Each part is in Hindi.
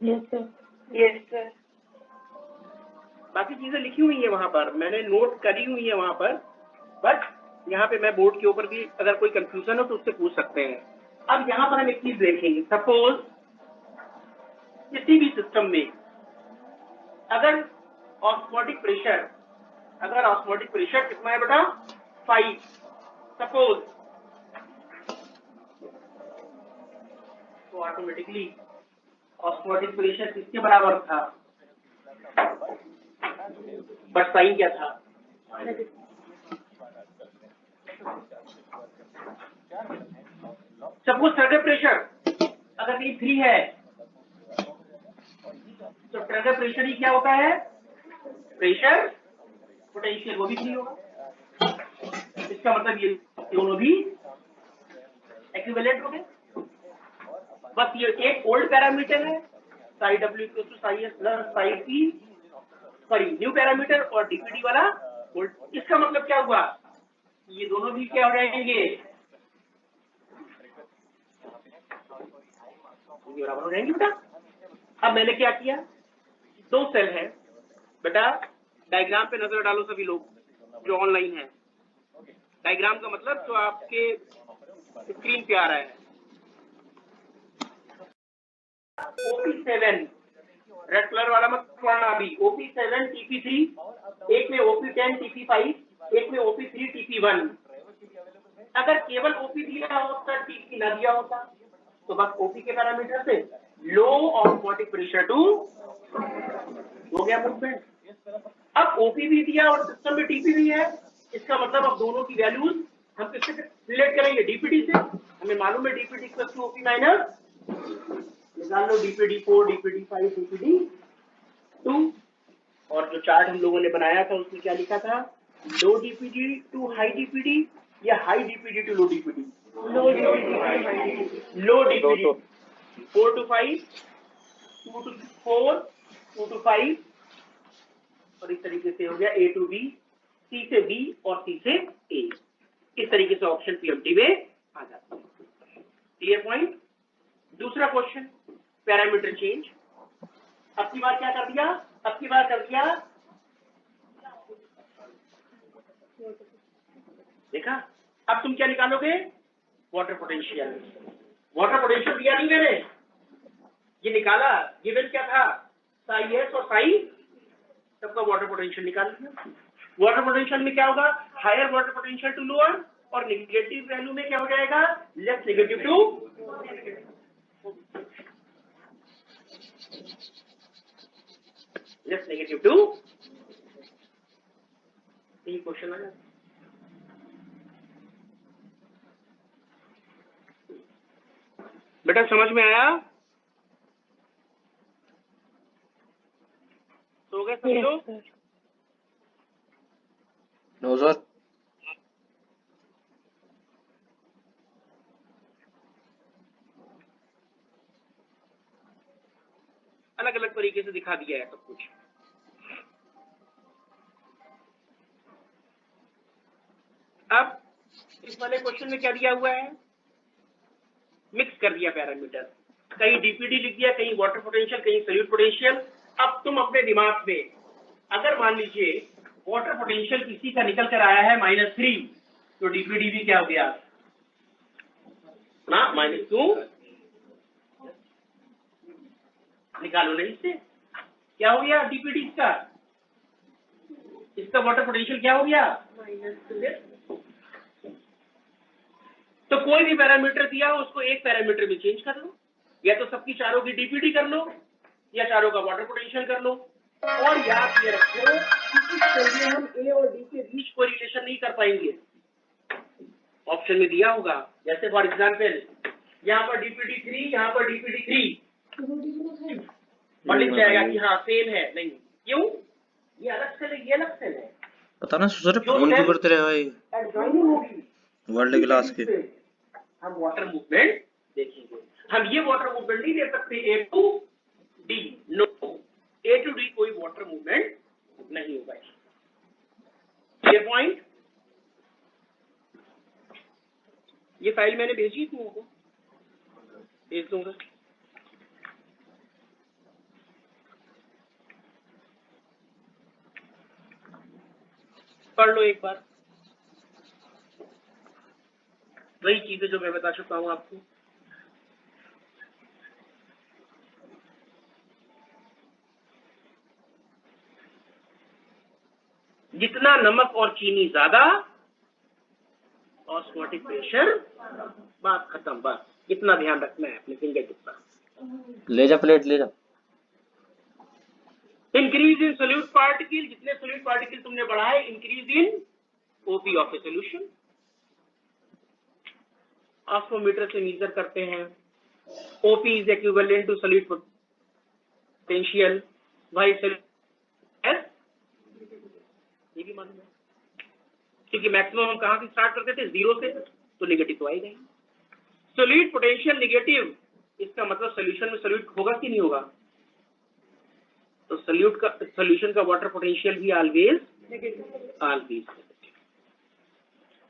Yes sir. Yes sir. बाकी चीजें लिखी हुई है वहां पर, मैंने नोट करी हुई है वहां पर, बट यहाँ पे मैं बोर्ड के ऊपर भी अगर कोई कंफ्यूजन हो तो उससे पूछ सकते हैं। अब यहाँ पर हम एक चीज देखेंगे, सपोज किसी भी सिस्टम में अगर ऑस्मोटिक प्रेशर कितना है बेटा 5, सपोज, तो ऑटोमेटिकली ऑस्मोटिक प्रेशर किसके बराबर था, बट साइन क्या था, सपोज सर्कुलर प्रेशर अगर कहीं 3 है तो सर्कुलर प्रेशर ही क्या होता है, प्रेशर पोटेंशियल वो भी 3 होगा। इसका मतलब ये दोनों भी इक्विवेलेंट हो गए। बस ये एक ओल्ड पैरामीटर है psi W equal to psi S plus psi T, sorry new parameter, और डीपीडी वाला ओल्ड। इसका मतलब क्या हुआ, ये दोनों भी क्या हो जाएंगे, बराबर हो जाएंगे बेटा। अब मैंने क्या किया, 2 सेल है बेटा, डायग्राम पे नजर डालो सभी लोग जो ऑनलाइन है। डायग्राम का मतलब जो आपके स्क्रीन पे आ रहा है, OP7 रेड कलर वाला मत पढ़ना अभी, OP7 TP3, एक में OP10 TP5, एक में OP3 TP1। अगर केवल OP दिया होता, TP ना दिया होता, तो बस OP के पैरामीटर से लो ऑस्मोटिक प्रेशर टू हो गया मूवमेंट। अब OP भी दिया और सिस्टम में TP भी है, इसका मतलब अब दोनों की वैल्यूज हम किससे रिलेट करेंगे, डीपीडी से। हमें मालूम है DPD equal to OP minus, निकाल लो DPD4, DPD5, DPD2। और जो चार्ट हम लोगों ने बनाया था उसमें क्या लिखा था, low DPD to high DPD या high DPD to low DPD, low DPD 4 to 5, 2 to 4, 2 to 5, और इस तरीके से हो गया A to B, C से B और C से A। इस तरीके से ऑप्शन पीएमटी में आ जाता है। Clear point. दूसरा क्वेश्चन, पैरामीटर चेंज। अब की बार क्या कर दिया, देखा। अब तुम क्या निकालोगे, वाटर पोटेंशियल। वाटर पोटेंशियल दिया नहीं मैंने, ये निकाला, गिवन क्या था, साई एस और साई, सबका वाटर पोटेंशियल निकाल लिया। वाटर पोटेंशियल में क्या होगा, higher water potential to lower, और नेगेटिव वैल्यू में क्या हो जाएगा, less negative to, less negative to. ये क्वेश्चन आ जाता, बेटा समझ में आया, तो हो गए सभी लोग। No sir. अलग अलग तरीके से दिखा दिया है सब कुछ। अब इस वाले क्वेश्चन में क्या दिया हुआ है, मिक्स कर दिया पैरामीटर, कहीं डीपीडी लिख दिया, कहीं वाटर पोटेंशियल, कहीं सॉल्यूट पोटेंशियल। अब तुम अपने दिमाग में, अगर मान लीजिए वाटर पोटेंशियल किसी का निकल कर आया है -3, तो डीपीडी भी क्या हो गया ना, -2। निकालो नहीं, इससे क्या हो गया, डीपीडी इसका वाटर पोटेंशियल क्या हो गया, -2। तो कोई भी पैरामीटर दिया हो उसको एक पैरामीटर में चेंज कर लो, या तो सबकी चारों की डीपीडी कर लो, या चारों का वाटर पोटेंशियल कर लो। और याद ये रखो कि इस चलिए हम ए और डी के बीच कोई रिलेशन नहीं कर पाएंगे, ऑप्शन में दिया होगा, जैसे फॉर एग्जाम्पल यहाँ पर डीपीडी 3, यहाँ पर डीपीडी 3, और लिख जाएगा कि हाँ सेम है, नहीं, क्यों, ये अलग सेल है, ये अलग सेल है। पता ना सर, फोन क्यों करते रहे भाई, एडजॉइनिंग होगी वर्ल्ड क्लास के। हम वाटर मूवमेंट देखेंगे, हम ये वाटर मूवमेंट नहीं दे सकते A to D, no, A to D कोई वाटर मूवमेंट नहीं होगा। ये पॉइंट, ये फाइल मैंने भेजी थी उनको, भेज दूंगा। पढ़ लो एक बार, वही चीजें जो मैं बता चुका हूं आपको। जितना नमक और चीनी ज्यादा, ऑस्मोटिक प्रेशर, बात खत्म। बस इतना ध्यान रखना है अपने फिंगर टिप पर। ले जा प्लेट ले जा। इंक्रीज इन सोल्यूट पार्टिकल, जितने सोल्यूट पार्टिकल तुमने बढ़ाए, increase in OP of a solution. Osmometer से मेजर करते हैं। OP is equivalent to solute potential, why ये भी मालूम है, क्योंकि मैक्सिमम हम कहां से स्टार्ट करते थे, जीरो से, तो नेगेटिव तो आएगा ही। सोल्यूट पोटेंशियल नेगेटिव, इसका मतलब सोल्यूशन में सोल्यूट होगा कि नहीं होगा, तो सोल्यूशन का वाटर पोटेंशियल भी ऑलवेज नेगेटिव।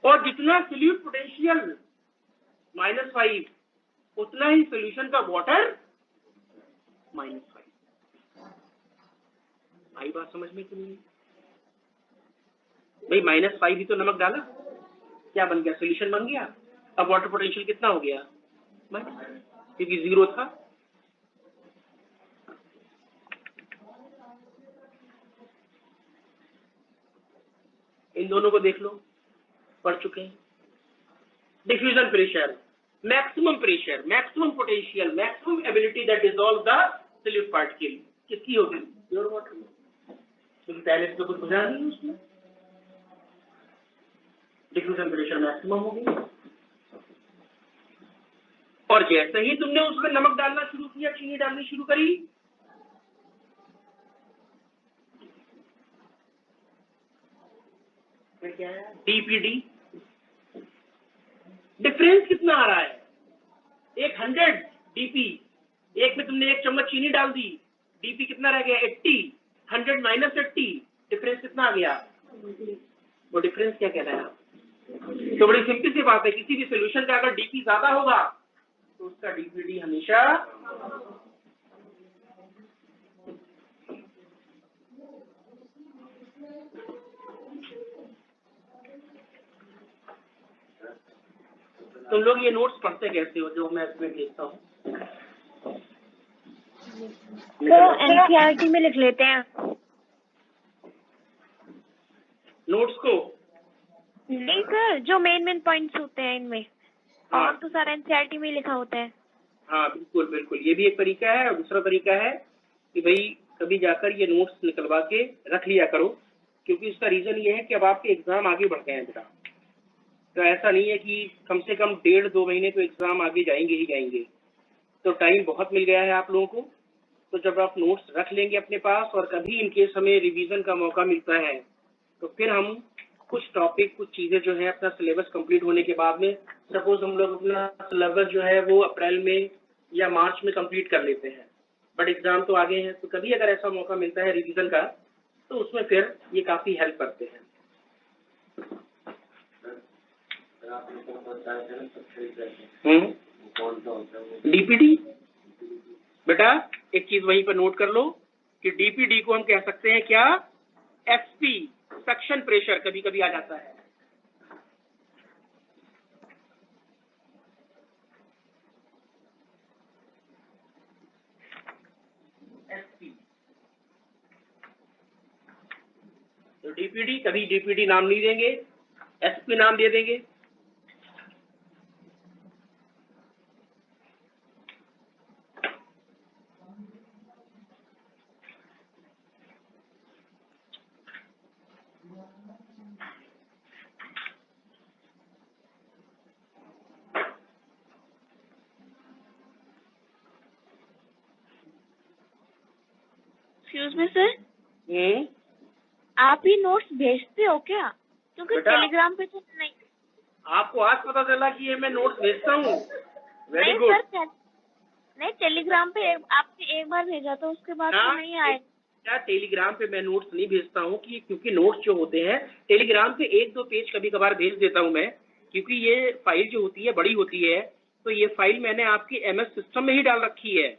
और जितना सोल्यूट पोटेंशियल -5, उतना ही सोल्यूशन का वाटर -5। आई बात समझ में कि नहीं भाई? -5 ही तो नमक डाला, क्या बन गया, सोल्यूशन बन गया। अब वाटर पोटेंशियल कितना हो गया, क्योंकि जीरो था। इन दोनों को देख लो, पढ़ चुके हैं। Diffusion pressure, maximum pressure, maximum potential, maximum ability that dissolve the solute particle किसकी होगी, प्योर वाटर में, क्योंकि पहले तो कुछ बुझा नहीं उसमें। डिफ्यूजन प्रेशर मैक्सिमम हो गई, और जैसे ही तुमने उसमें नमक डालना शुरू किया, चीनी डालनी शुरू करी, फिर क्या है, डीपीडी। डिफरेंस कितना आ रहा है, एक 100 डीपी, एक में तुमने 1 चम्मच चीनी डाल दी, डीपी कितना रह गया, 80, 100 - 80, डिफरेंस कितना आ गया, वो डिफरेंस क्या कहना है। तो बड़ी सिंपल सी बात है, किसी भी सोल्यूशन का अगर डीपी ज्यादा होगा तो उसका डीपीडी हमेशा तुम लोग ये नोट्स पढ़ते कैसे हो जो मैं इसमें भेजता हूँ? तो एनसीईआरटी में लिख लेते हैं नोट्स को। नहीं सर, जो मेन पॉइंट्स होते हैं इनमें, हाँ। और तो सारा एनसीईआरटी में ही लिखा होता है। हाँ बिल्कुल बिल्कुल, ये भी एक तरीका है। और दूसरा तरीका है कि भाई कभी जाकर ये नोट्स निकलवा के रख लिया करो, क्योंकि इसका रीजन ये है कि अब आपके एग्जाम आगे बढ़ गए हैं बेटा। तो ऐसा नहीं है कि कम से कम 1.5-2 महीने तो एग्जाम आगे जाएंगे ही जाएंगे, तो टाइम बहुत मिल गया है आप लोगों को। तो जब आप नोट्स रख लेंगे अपने पास, और कभी इनकेस हमें रिवीजन का मौका मिलता है, तो फिर हम कुछ टॉपिक, कुछ चीजें जो है अपना सिलेबस कंप्लीट होने के बाद में, सपोज हम लोग अपना सिलेबस जो है वो अप्रैल में या मार्च में कंप्लीट कर लेते हैं, बट एग्जाम तो आगे हैं, तो कभी अगर ऐसा मौका मिलता है रिवीजन का, तो उसमें फिर ये काफी हेल्प करते हैं। डीपीडी बेटा, एक चीज वहीं पर नोट कर लो कि डीपीडी को हम कह सकते हैं क्या, एसपी, सक्शन प्रेशर कभी कभी आ जाता है। एसपी, तो डीपीडी, कभी डीपीडी नाम नहीं देंगे, एसपी नाम दे देंगे। एक्सक्यूज मी सर, आप ही नोट्स भेजते हो क्या? क्योंकि बेटा, टेलीग्राम पे तो नहीं। आपको आज पता चला कि ये मैं नोट्स भेजता हूँ? वेरी नहीं गुड। सर, नहीं टेलीग्राम पे आपने एक बार भेजा था, उसके बाद तो नहीं आए। क्या टेलीग्राम पे मैं नोट्स नहीं भेजता हूँ, कि क्योंकि नोट्स जो होते हैं टेलीग्राम पे 1-2 पेज कभी कभार भेज देता हूँ मैं, क्योंकि ये फाइल जो होती है बड़ी होती है। तो ये फाइल मैंने आपकी एमएस सिस्टम में ही डाल रखी है,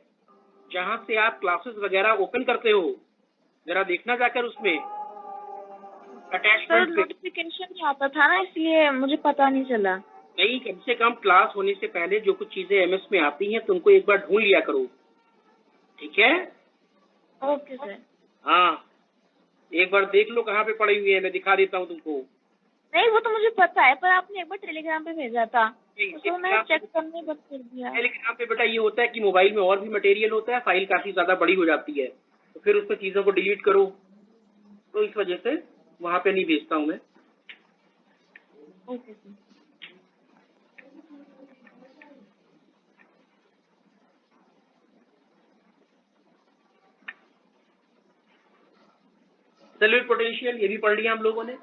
जहाँ से आप क्लासेस वगैरह ओपन करते हो, जरा देखना जाकर उसमें। सर अटैचमेंट पे नोटिफिकेशन नहीं आता था ना, इसलिए मुझे पता नहीं चला। नहीं, कम से कम क्लास होने से पहले जो कुछ चीजें एमएस में आती हैं तुमको एक बार ढूंढ लिया करो, ठीक है? Okay sir. हाँ, एक बार देख लो कहाँ पे पड़ी हुई है, मैं दिखा देता हूँ तुमको। नहीं वो तो मुझे पता है, पर आपने एक बार टेलीग्राम पे भेजा था नहीं, तो मैंने चेक करने बंद कर दिया। टेलीग्राम पे बेटा ये होता है कि मोबाइल में और भी मटेरियल होता है, फाइल काफी ज्यादा बड़ी हो जाती है, तो फिर उसमें चीजों को डिलीट करो, तो इस वजह से वहां पे नहीं भेजता हूँ मैं। Okay sir. सॉल्यूट पोटेंशियल ये भी पढ़ लिया हम लोगों ने।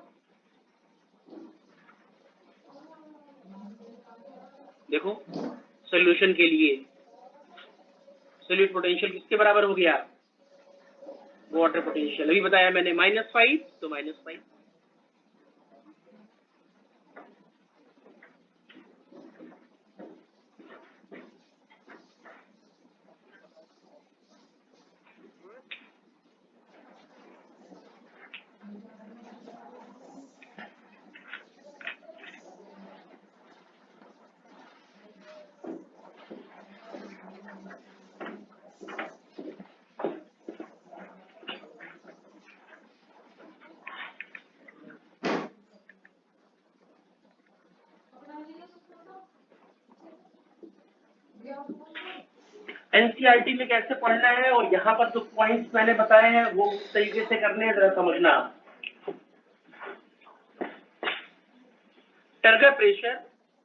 देखो सॉल्यूशन के लिए सॉल्यूट पोटेंशियल किसके बराबर हो गया? Water potential. अभी बताया मैंने -5, तो -5। एनसीईआरटी में कैसे पढ़ना है और यहाँ पर जो पॉइंट्स मैंने बताए हैं वो किस तरीके से करने हैं जरा समझना। टर्गर प्रेशर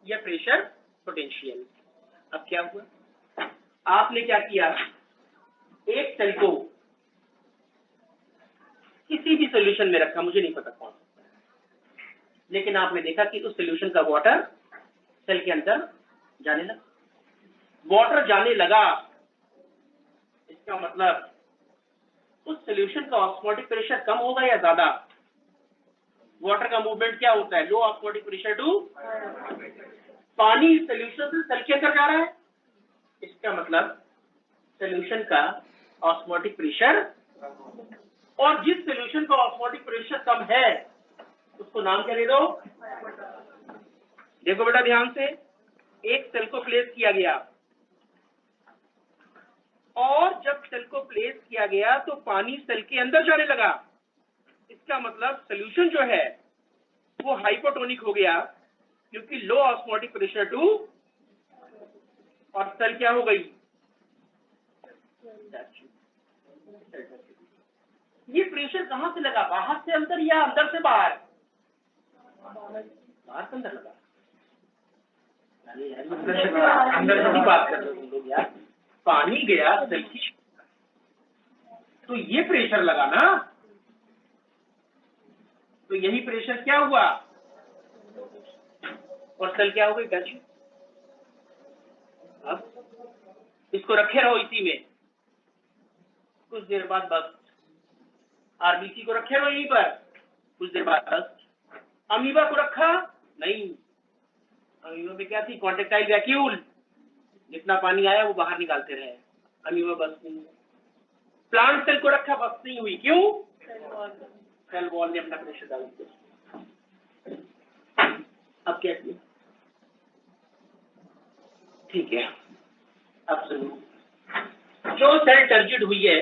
या प्रेशर पोटेंशियल। अब क्या हुआ, आपने क्या किया, एक सेल को किसी भी सॉल्यूशन में रखा, मुझे नहीं पता कौन, लेकिन आपने देखा कि उस सॉल्यूशन का वाटर सेल के अंदर जाने लगा। वाटर जाने लगा, इसका मतलब उस सॉल्यूशन का ऑस्मोटिक प्रेशर कम होगा या ज्यादा? वाटर का मूवमेंट क्या होता है? लो ऑस्मोटिक प्रेशर टू पानी सॉल्यूशन से सेल के अंदर जा रहा है, इसका मतलब सॉल्यूशन का ऑस्मोटिक प्रेशर, और जिस सॉल्यूशन का ऑस्मोटिक प्रेशर कम है उसको नाम क्या दे दो? देखो बेटा ध्यान से, एक सेल को प्लेस किया गया और जब सेल को प्लेस किया गया तो पानी सेल के अंदर जाने लगा, इसका मतलब सॉल्यूशन जो है वो हाइपोटोनिक हो गया क्योंकि लो ऑस्मोटिक प्रेशर टू, और सेल क्या हो गई? ये प्रेशर कहां से लगा, बाहर से अंदर या अंदर से बाहर? बाहर से अंदर लगा। अंदर से बात कर रहे हो तुम लोग यार। पानी गया सेल की, तो ये प्रेशर लगा ना, तो यही प्रेशर क्या हुआ और सेल क्या हो गई? टच। अब इसको रखे रहो इसी में, कुछ देर बाद बस आरबीसी को रखे रहो यहीं पर, कुछ देर बाद बस अमीबा को रखा नहीं, अमीबा में क्या थी? कॉन्ट्रेक्टाइल वैक्यूल, जितना पानी आया वो बाहर निकालते रहे, अमीबा बस नहीं। प्लांट सेल को रखा, बस नहीं हुई, क्यों? सेल वॉल ने अपना प्रेशर डाल दिया। अब क्या किया? ठीक है, अब सुनो, जो सेल टर्जिड हुई है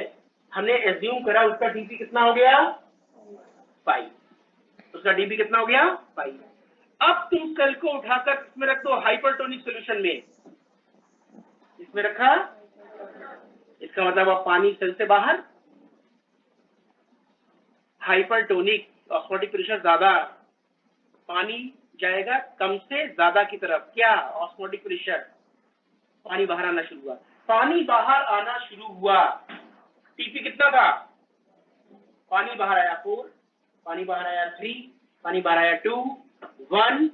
हमने एज्यूम करा उसका डीपी कितना हो गया? 5। उसका डीपी कितना हो गया? 5। अब तुम सेल को उठाकर इसमें रख दो हाइपरटोनिक सॉल्यूशन में, इसमें रखा, इसका मतलब अब पानी सेल से बाहर, हाइपरटोनिक, ऑस्मोटिक प्रेशर ज्यादा, पानी जाएगा कम से ज्यादा की तरफ, क्या? ऑस्मोटिक प्रेशर, पानी बाहर आना शुरू हुआ। पानी बाहर आना शुरू हुआ, टीपी कितना था? पानी बाहर आया 4, पानी बाहर आया 3, पानी बाहर आया 2, 1,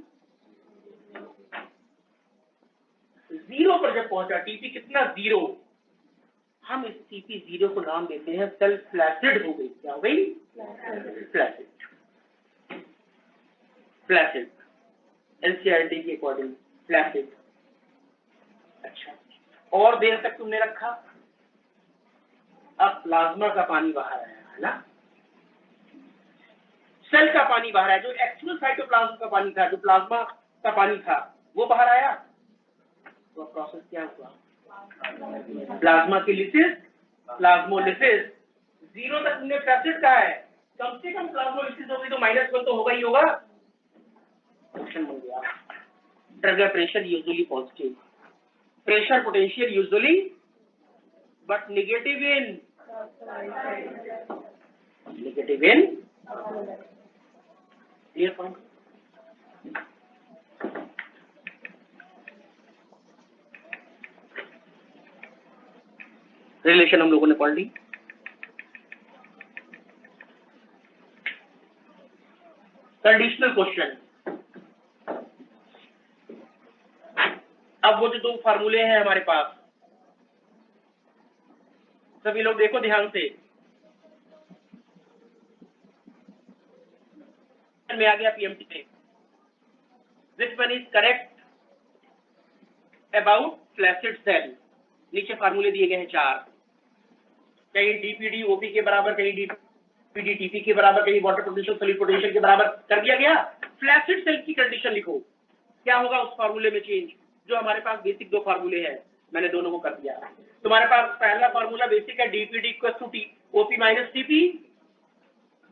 0 पर जब पहुंचा टीपी कितना? 0। हम इस टीपी 0 को नाम देते हैं सेल फ्लैसिड हो गई। क्या हो गई? फ्लैसिड। फ्लैसिड एनसीईआरटी के अकॉर्डिंग फ्लैसिड। अच्छा, और देर तक तुमने रखा, अब प्लाज्मा का पानी बाहर आया है ना, सेल का पानी बाहर आया, जो एक्चुअल साइटोप्लाज्म का पानी था, जो प्लाज्मा का पानी था वो बाहर आया, तो प्रोसेस क्या हुआ? प्लाज्मा की लिसिस, प्लाज्मोलिसिस। 0 तक तुमने कैप्सिड कहा है, कम से कम प्लाज्मोलिसिस होगी तो -1 तो होगा ही होगा। क्वेश्चन बन गया। Trigger pressure usually positive, pressure potential usually but negative in clear point. Relation हम लोगों ने पढ़ ली। Conditional question. अब वो जो दो फार्मूले हैं हमारे पास, सभी लोग देखो ध्यान से। में आ गया पीएमटी में, which one is correct about flaccid cell. नीचे फार्मूले दिए गए हैं 4, कहीं डीपीडी ओपी के बराबर, कहीं डीपीडी टीपी के बराबर, कहीं वाटर पोटेंशियल सॉलिड पोटेंशियल के बराबर कर दिया गया। फ्लैसिड सेल की कंडीशन लिखो, क्या होगा उस फार्मूले में चेंज। जो हमारे पास बेसिक 2 फार्मूले हैं, मैंने दोनों को कर दिया। तुम्हारे पास पहला फार्मूला बेसिक है DPD equal to OP minus TP.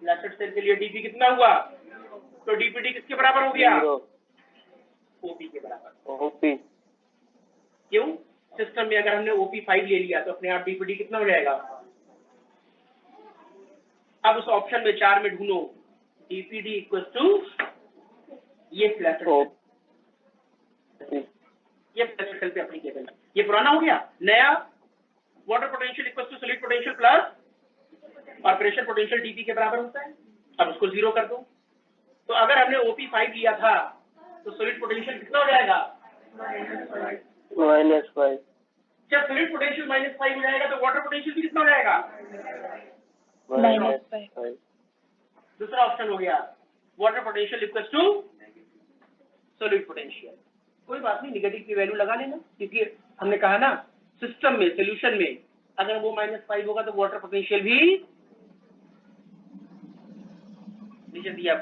Flaccid cell के लिए डीपी कितना हुआ, तो डीपीडी किसके बराबर हो गया, ओपी के बराबर। ओपी क्यों, सिस्टम में अगर हमने ओपी 5 ले लिया तो अपने आप डीपीडी कितना हो जाएगा। अब उस ऑप्शन में 4 में ढूंढो डीपीडी इक्वल टू ये फ्लैसिड सेल, ये फ्लैसिड सेल पे एप्लीकेबल। ये पुराना हो गया, नया water potential equal to solid potential plus और प्रेशर पोटेंशियल डीपी के बराबर होता है। अब उसको 0 कर दो, तो अगर हमने ओपी 5 लिया था तो सॉलिड पोटेंशियल कितना हो जाएगा, -5। जब सॉलिड पोटेंशियल -5 हो जाएगा तो वाटर पोटेंशियल भी कितना हो जाएगा, -5। दूसरा ऑप्शन हो गया water potential equal to solid potential. कोई बात नहीं, निगेटिव की वैल्यू लगा लेना, क्योंकि हमने कहा ना सिस्टम में सॉल्यूशन में अगर वो -5 होगा तो वाटर पोटेंशियल भी नीचे दिया,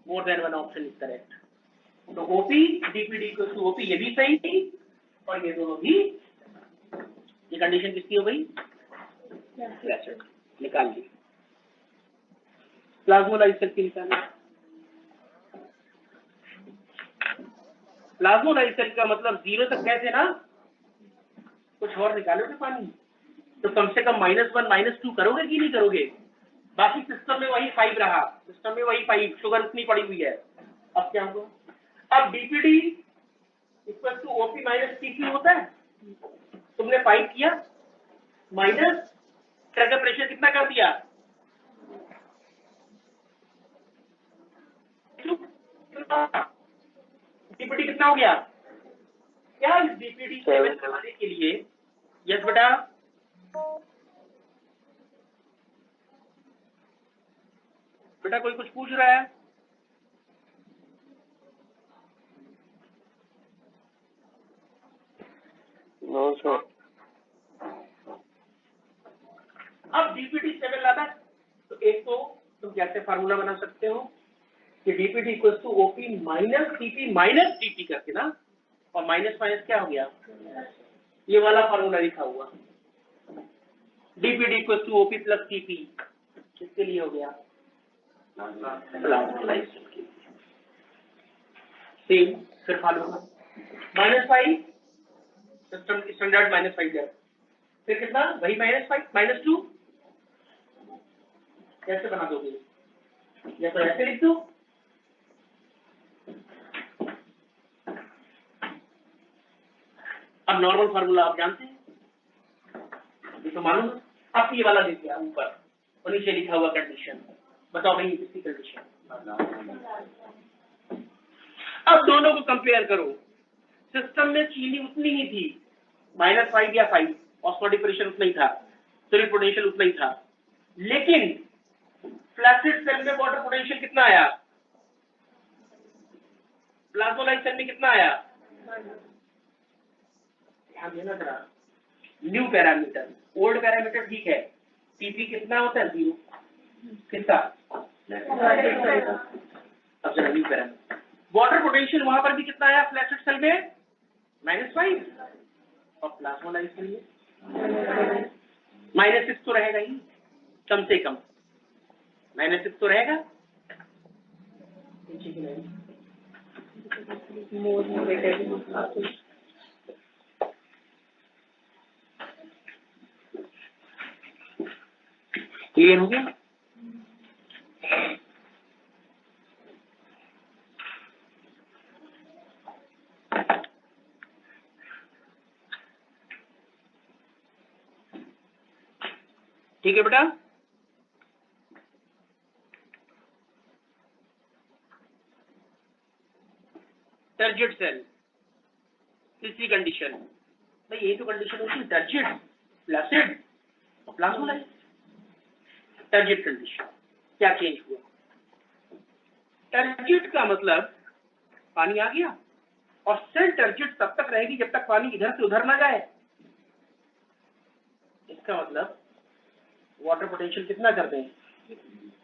more than one option is correct. तो OP DPD equal to OP, ये भी सही थी और ये दोनों भी। ये कंडीशन किसकी हो गई, निकाल ली। प्लाज्मोलाइसेशन की निकालना, प्लाज्मोलाइसेशन का मतलब 0 तक गए थे ना, कुछ और निकालोगे पानी तो कम से कम -1 -2 करोगे कि नहीं करोगे। बाकी सिस्टम में वही 5 रहा, सिस्टम में वही 5, शुगर उतनी पड़ी हुई है। अब क्या होगा, अब DPD equal to OP minus TP होता है, तुमने 5 किया माइनस ट्रिगर प्रेशर कितना कर दिया, डीपीडी कितना हो गया। क्या इस डीपीडी 7 बनाने के लिए, यस बेटा, बेटा कोई कुछ पूछ रहा है, नो सर। अब डीपीडी 7 लाना, तो एक तो तुम कैसे फार्मूला बना सकते हो कि DPD equal to OP minus TP करके ना, और माइनस माइनस क्या हो गया, ये वाला फार्मूला लिखा हुआ DPD equal to OP plus TP, किसके लिए हो गया, सेम फिर फॉलो -5 सिस्टम स्टैंडर्ड -5 है, फिर कितना वही -5 -2 कैसे बना दोगे, या तो ऐसे लिख दो, अब नॉर्मल फार्मूला आप जानते हैं, ये तो मालूम है। अब ये वाला देख लिया ऊपर और नीचे लिखा हुआ कंडीशन, बताओ भाई किसकी कंडीशन। अब दोनों को कंपेयर करो, सिस्टम में चीनी उतनी ही थी -5 या 5, ऑस्मोटिक प्रेशर उतना ही था, सॉलिड पोटेंशियल उतना ही था, लेकिन फ्लैसिड सेल में वाटर पोटेंशियल कितना आया, प्लाज्मोलाइट सेल में कितना आया, ध्यान देना जरा। न्यू पैरामीटर, ओल्ड पैरामीटर ठीक है, टीपी कितना होता है 0, कितना अब जरा न्यू करें, वाटर पोटेंशियल वहां पर भी कितना आया फ्लैशेड सेल में -5 और प्लाज्मोलाइज के लिए -6 तो रहेगा ही कम से कम, -6 तो रहेगा। क्लियर हो गया? ठीक है बेटा, टर्जिड सेल तीसरी कंडीशन, भाई यही तो कंडीशन होती है, टर्जिड, फ्लैसिड और प्लाज्मोलाइज। टर्जिड कंडीशन क्या चेंज हुआ? टर्जिड का मतलब पानी आ गया और सेल टर्जिड तब तक रहेगी जब तक पानी इधर से उधर ना जाए। इसका मतलब वाटर पोटेंशियल कितना कर दें?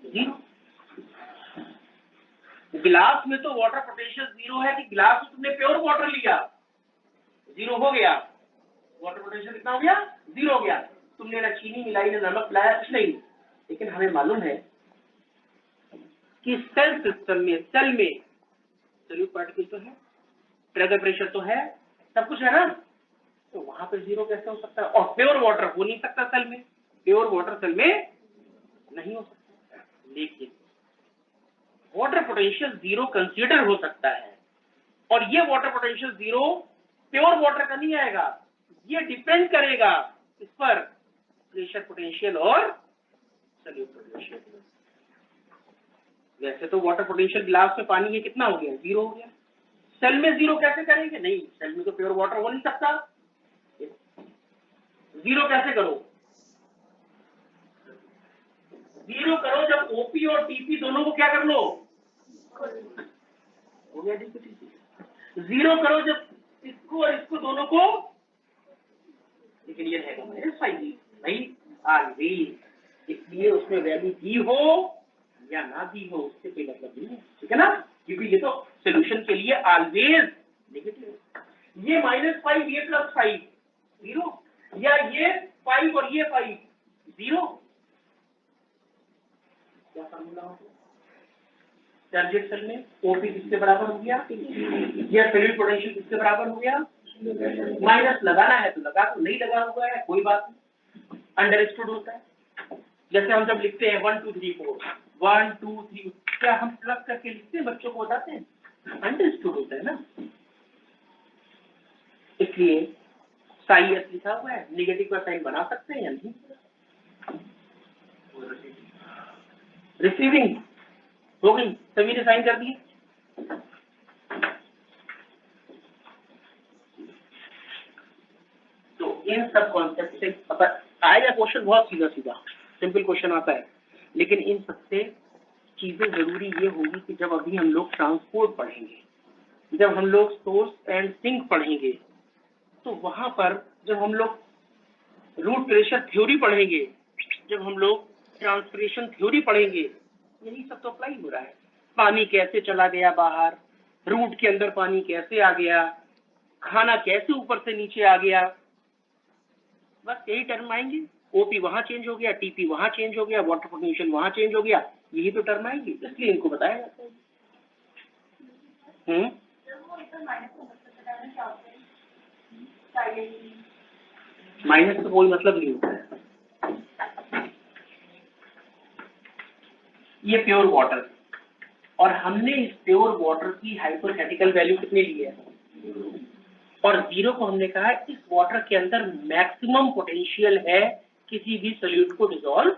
0। गिलास में तो वाटर पोटेंशियल 0 है कि गिलास में तुमने प्योर वाटर लिया 0 हो गया, वाटर पोटेंशियल कितना हो गया? 0 हो गया। तुमने ना चीनी मिलाई ना नमक मिलाया, कुछ नहीं। लेकिन हमें मालूम है कि सेल सिस्टम में, सेल में सॉल्यूट पार्टिकल तो है, प्रेशर प्रेशर तो है, सब कुछ है ना, तो वहां पर 0 कैसे हो सकता है? और प्योर वाटर हो नहीं सकता सेल में, प्योर वाटर सेल में नहीं हो सकता। लेकिन वाटर पोटेंशियल 0 कंसीडर हो सकता है, और ये वाटर पोटेंशियल 0 प्योर वाटर का नहीं आएगा, ये डिपेंड करेगा इस पर, प्रेशर पोटेंशियल और सॉल्यूट पोटेंशियल। वैसे तो वाटर पोटेंशियल गिलास में पानी है कितना हो गया? 0 हो गया। सेल में 0 कैसे करेंगे? नहीं, सेल में तो प्योर वाटर हो नहीं सकता। 0 कैसे करो? 0 करो जब ओपी और टीपी दोनों को क्या कर लो? हो गया टीपी। 0 करो जब इसको और इसको दोनों को, लेकिन ये रहेगा -5 भाई ऑलवेज, इसलिए उसमें वैल्यू दी हो या ना दी हो उससे कोई मतलब नहीं है, ठीक है ना, क्योंकि ये तो सॉल्यूशन के लिए ऑलवेज नेगेटिव है। ये -5 ये +5 0, या ये 5 और ये 5 0, क्या फार्मूला होगा? टर्जिड सेल में ओपी किसके बराबर हो गया? या सॉल्यूट पोटेंशियल किसके बराबर हो गया? माइनस लगाना है तो लगा दो, नहीं लगा हुआ है कोई बात नहीं, अंडरस्टूड होता है। जैसे हम जब लिखते हैं 1 2 3 4 1 2 3, क्या हम प्लस करके लिखते हैं? बच्चों को बताते हैं, अंडरस्टूड होता है ना। इसलिए साई एस लिखा हुआ है, नेगेटिव का साइन बना सकते हैं या नहीं? रिसीविंग हो गई, सभी ने साइन कर दिए। तो इन सब कॉन्सेप्ट से आएगा क्वेश्चन, बहुत सीधा सीधा सिंपल क्वेश्चन आता है, लेकिन इन सबसे चीजें जरूरी ये होगी कि जब अभी हम लोग ट्रांसपोर्ट पढ़ेंगे, जब हम लोग सोर्स एंड सिंक पढ़ेंगे, तो वहां पर जब हम लोग रूट प्रेशर थ्योरी पढ़ेंगे, जब हम लोग ट्रांसपिरेशन थ्योरी पढ़ेंगे, यही सब तो अप्लाई हो रहा है। पानी कैसे चला गया बाहर, रूट के अंदर पानी कैसे आ गया, खाना कैसे ऊपर से नीचे आ गया, बस यही टर्म आएंगे। ओपी वहां चेंज हो गया, टीपी वहां चेंज हो गया, वाटर पोटेंशियल वहां चेंज हो गया, यही तो टर्म आएंगे, इसलिए इनको बताया जाता है। माइनस तो कोई मतलब नहीं होता है। ये प्योर वाटर, और हमने इस प्योर वाटर की हाइपोथेटिकल वैल्यू कितने ली है? और 0 को हमने कहा इस वाटर के अंदर मैक्सिमम पोटेंशियल है किसी भी सॉल्यूट को डिसॉल्व।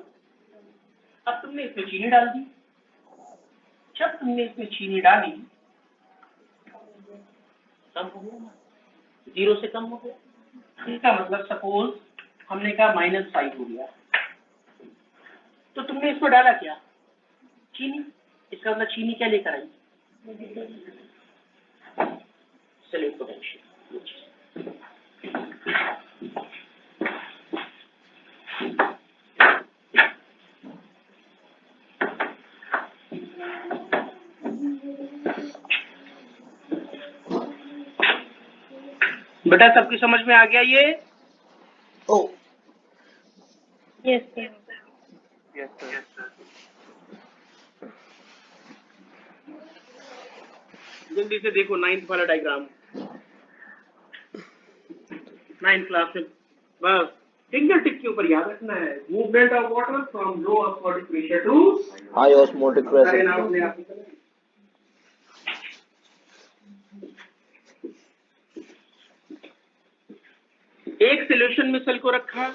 अब तुमने इसमें चीनी डाल दी, जब तुमने इसमें चीनी डाली कम हो गया, 0 से कम हो गया। इसका मतलब सपोज हमने कहा -5 हो गया, तो तुमने इसमें डाला क्या? चीनी। इसका मतलब चीनी क्या लेकर आई? Solute potential. बेटा सबकी समझ में आ गया ये? ओ यस सर। जल्दी से देखो 9th वाला डायग्राम, 9th क्लास में बस फिंगर टिप के ऊपर याद रखना है, movement of water from low osmotic pressure to high osmotic pressure. एक सॉल्यूशन में सेल को रखा,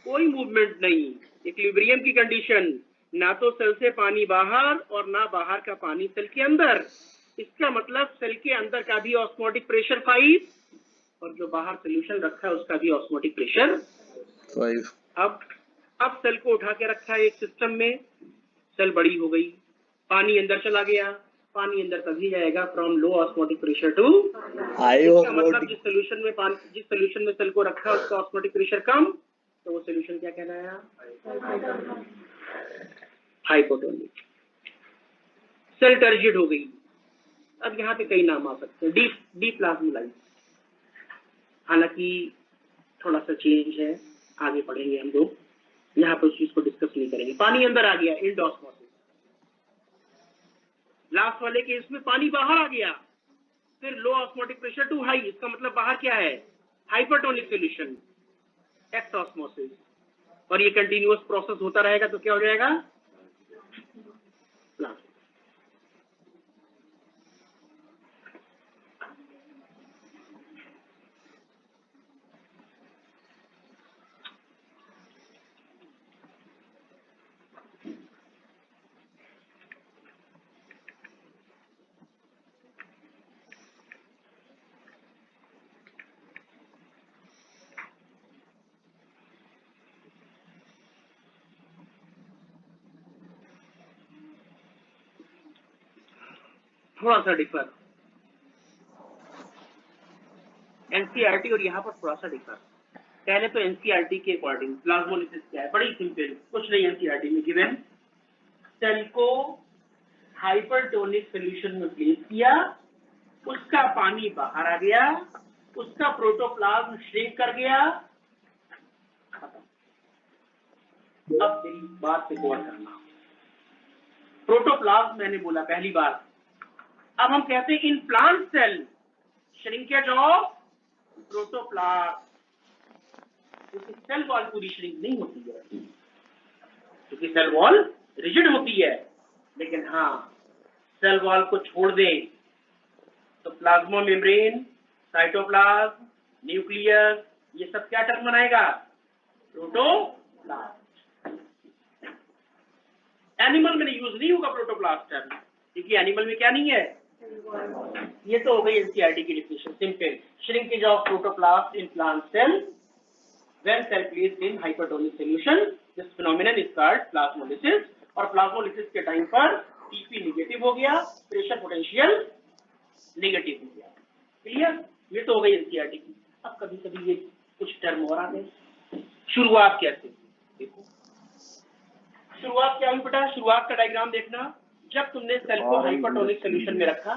कोई मूवमेंट नहीं, इक्विलिब्रियम की कंडीशन, ना तो सेल से पानी बाहर और ना बाहर का पानी सेल के अंदर। इसका मतलब सेल के अंदर का भी ऑस्मोटिक प्रेशर 5 और जो बाहर सॉल्यूशन रखा है उसका भी ऑस्मोटिक प्रेशर 5। अब सेल को उठा के रखा है एक सिस्टम में, सेल बड़ी हो गई, पानी अंदर चला गया, पानी अंदर तभी जाएगा from low osmotic pressure to high osmotic. मतलब जिस सॉल्यूशन में सेल को रखा उसका ऑस्मोटिक प्रेशर कम, तो वो सॉल्यूशन क्या कहलाया? हाइपोटोनिक। सेल टर्जिड हो गई। अब यहाँ पे कई नाम आ सकते हैं, डीप्लाज्मोलाइज, हालांकि थोड़ा सा चेंज है, आगे पढ़ेंगे हम लोग, यहाँ पर उस चीज को डिस्कस नहीं करेंगे। पानी अंदर आ गया, इंडोस्मोसिस। लास्ट वाले केस में पानी बाहर आ गया, फिर low osmotic pressure to high, इसका मतलब बाहर क्या है? Hypertonic solution, exosmosis. और ये कंटिन्यूअस प्रोसेस होता रहेगा तो क्या हो जाएगा? प्लाज्मा। थोड़ा सा डिफर, एनसीईआरटी और यहाँ पर थोड़ा सा डिफर। पहले तो एनसीईआरटी के अकॉर्डिंग प्लाज्मोलिसिस क्या है, बड़ी सिंपल, कुछ नहीं एनसीईआरटी में गिवन, सेल को हाइपरटोनिक सॉल्यूशन में प्लेस किया, उसका पानी बाहर आ गया, उसका प्रोटोप्लाज्म श्रिंक कर गया। अब मेरी बात पे गौर करना, प्रोटोप्लाज्म मैंने बोला पहली बार। अब हम कहते हैं in plant cell shrinkage of protoplasm, क्योंकि सेल वॉल पूरी श्रिंक नहीं होती है, क्योंकि सेल वॉल रिजिड होती है, लेकिन हाँ सेल वॉल को छोड़ दें तो प्लाज्मा मेम्ब्रेन, साइटोप्लाज्म, न्यूक्लियस, ये सब क्या टर्म बनाएगा? प्रोटोप्लाज्म। एनिमल में यूज नहीं होगा प्रोटोप्लाज्म टर्म, क्योंकि एनिमल में क्या नहीं है? ये तो हो गई एनसीईआरटी की definition, simple, shrinkage of protoplast in plant cell when cell placed in hypertonic solution, this phenomenon is called plasmolysis. और प्लाज्मोलिसिस के टाइम पर टीपी नेगेटिव हो गया, प्रेशर पोटेंशियल नेगेटिव हो गया। क्लियर? ये तो हो गई एनसीईआरटी की। अब कभी कभी ये कुछ टर्म और आ गए। शुरुआत कैसे? देखो शुरुआत क्या हुई बेटा, शुरुआत का डायग्राम देखना। जब तुमने सेल को हाइपरटोनिक सॉल्यूशन में रखा,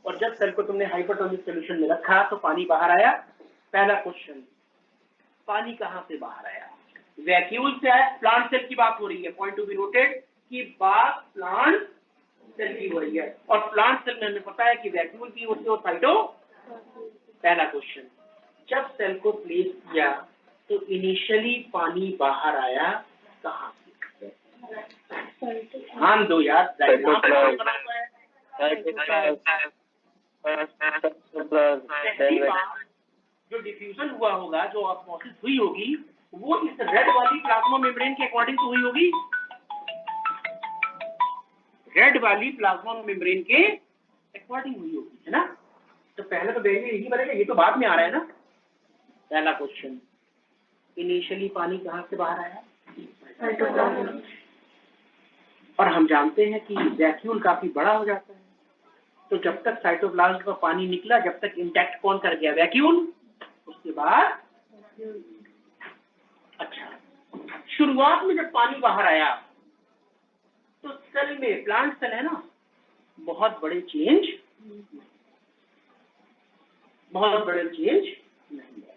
और जब सेल को तुमने हाइपरटोनिक सॉल्यूशन में रखा तो पानी बाहर आया। पहला क्वेश्चन, पानी कहां से बाहर आया? वैक्यूल से आया। प्लांट सेल की बात हो रही है, पॉइंट टू बी नोटेड कि बात प्लांट सेल की हो रही है, और प्लांट सेल में हमें पता है कि वैक्यूल की होती है और साइटो। पहला क्वेश्चन, जब सेल को प्लेस किया तो इनिशियली पानी बाहर आया कहां से? ध्यान दो यार, जो डिफ्यूजन हुआ होगा, जो ऑस्मोसिस हुई होगी, वो इस रेड वाली प्लाज्मा मेम्ब्रेन के अकॉर्डिंग तो हुई होगी, रेड वाली प्लाज्मा मेम्ब्रेन के अकॉर्डिंग हुई होगी, है ना? तो पहले तो वैल्यू यही बनेगा, ये तो बाद में आ रहा है ना। पहला क्वेश्चन, इनिशियली पानी कहां से बाहर आया? और हम जानते हैं कि वैक्यूल काफी बड़ा हो जाता है, तो जब तक साइटोप्लाज्म का पानी निकला, जब तक इंटैक्ट कौन कर गया? वैक्यूल। उसके बाद अच्छा, शुरुआत में जब पानी बाहर आया तो सेल में, प्लांट सेल है ना, बहुत बड़े चेंज, बहुत बड़े चेंज नहीं है,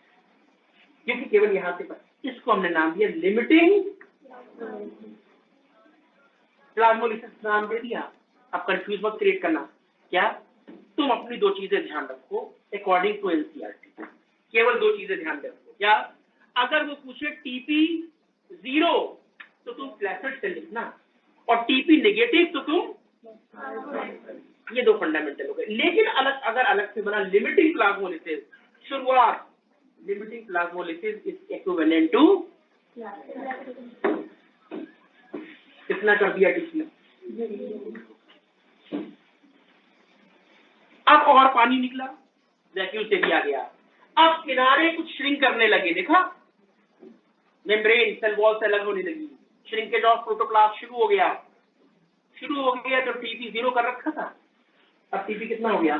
क्योंकि केवल यहाँ से इसको हमने नाम दिया लिमिटिंग प्लाज्मोलिसिस नाम दे दिया। अब कंफ्यूज मत क्रिएट करना। क्या तुम अपनी दो चीजें ध्यान रखो अकॉर्डिंग टू एनसीईआरटी, केवल दो चीजें ध्यान रखो। क्या, अगर वो पूछे टीपी 0 तो तुम फ्लैशेड से लिखना, और टीपी नेगेटिव तो तुम, ये दो फंडामेंटल हो गए। लेकिन अलग, अगर अलग से बना लिमिटिंग प्लाज्मोलिसिस, शुरुआत limiting plasmolysis is equivalent to, कितना कर दिया टीपी। अब और पानी निकला, वैक्यूम से भी आ गया। अब किनारे कुछ श्रिंक करने लगे, देखा मेम्ब्रेन सेल वॉल से अलग होने लगी, श्रिंकेज ऑफ प्रोटोप्लास्ट शुरू हो गया। तो टीपी 0 कर रखा था, अब टीपी कितना हो गया,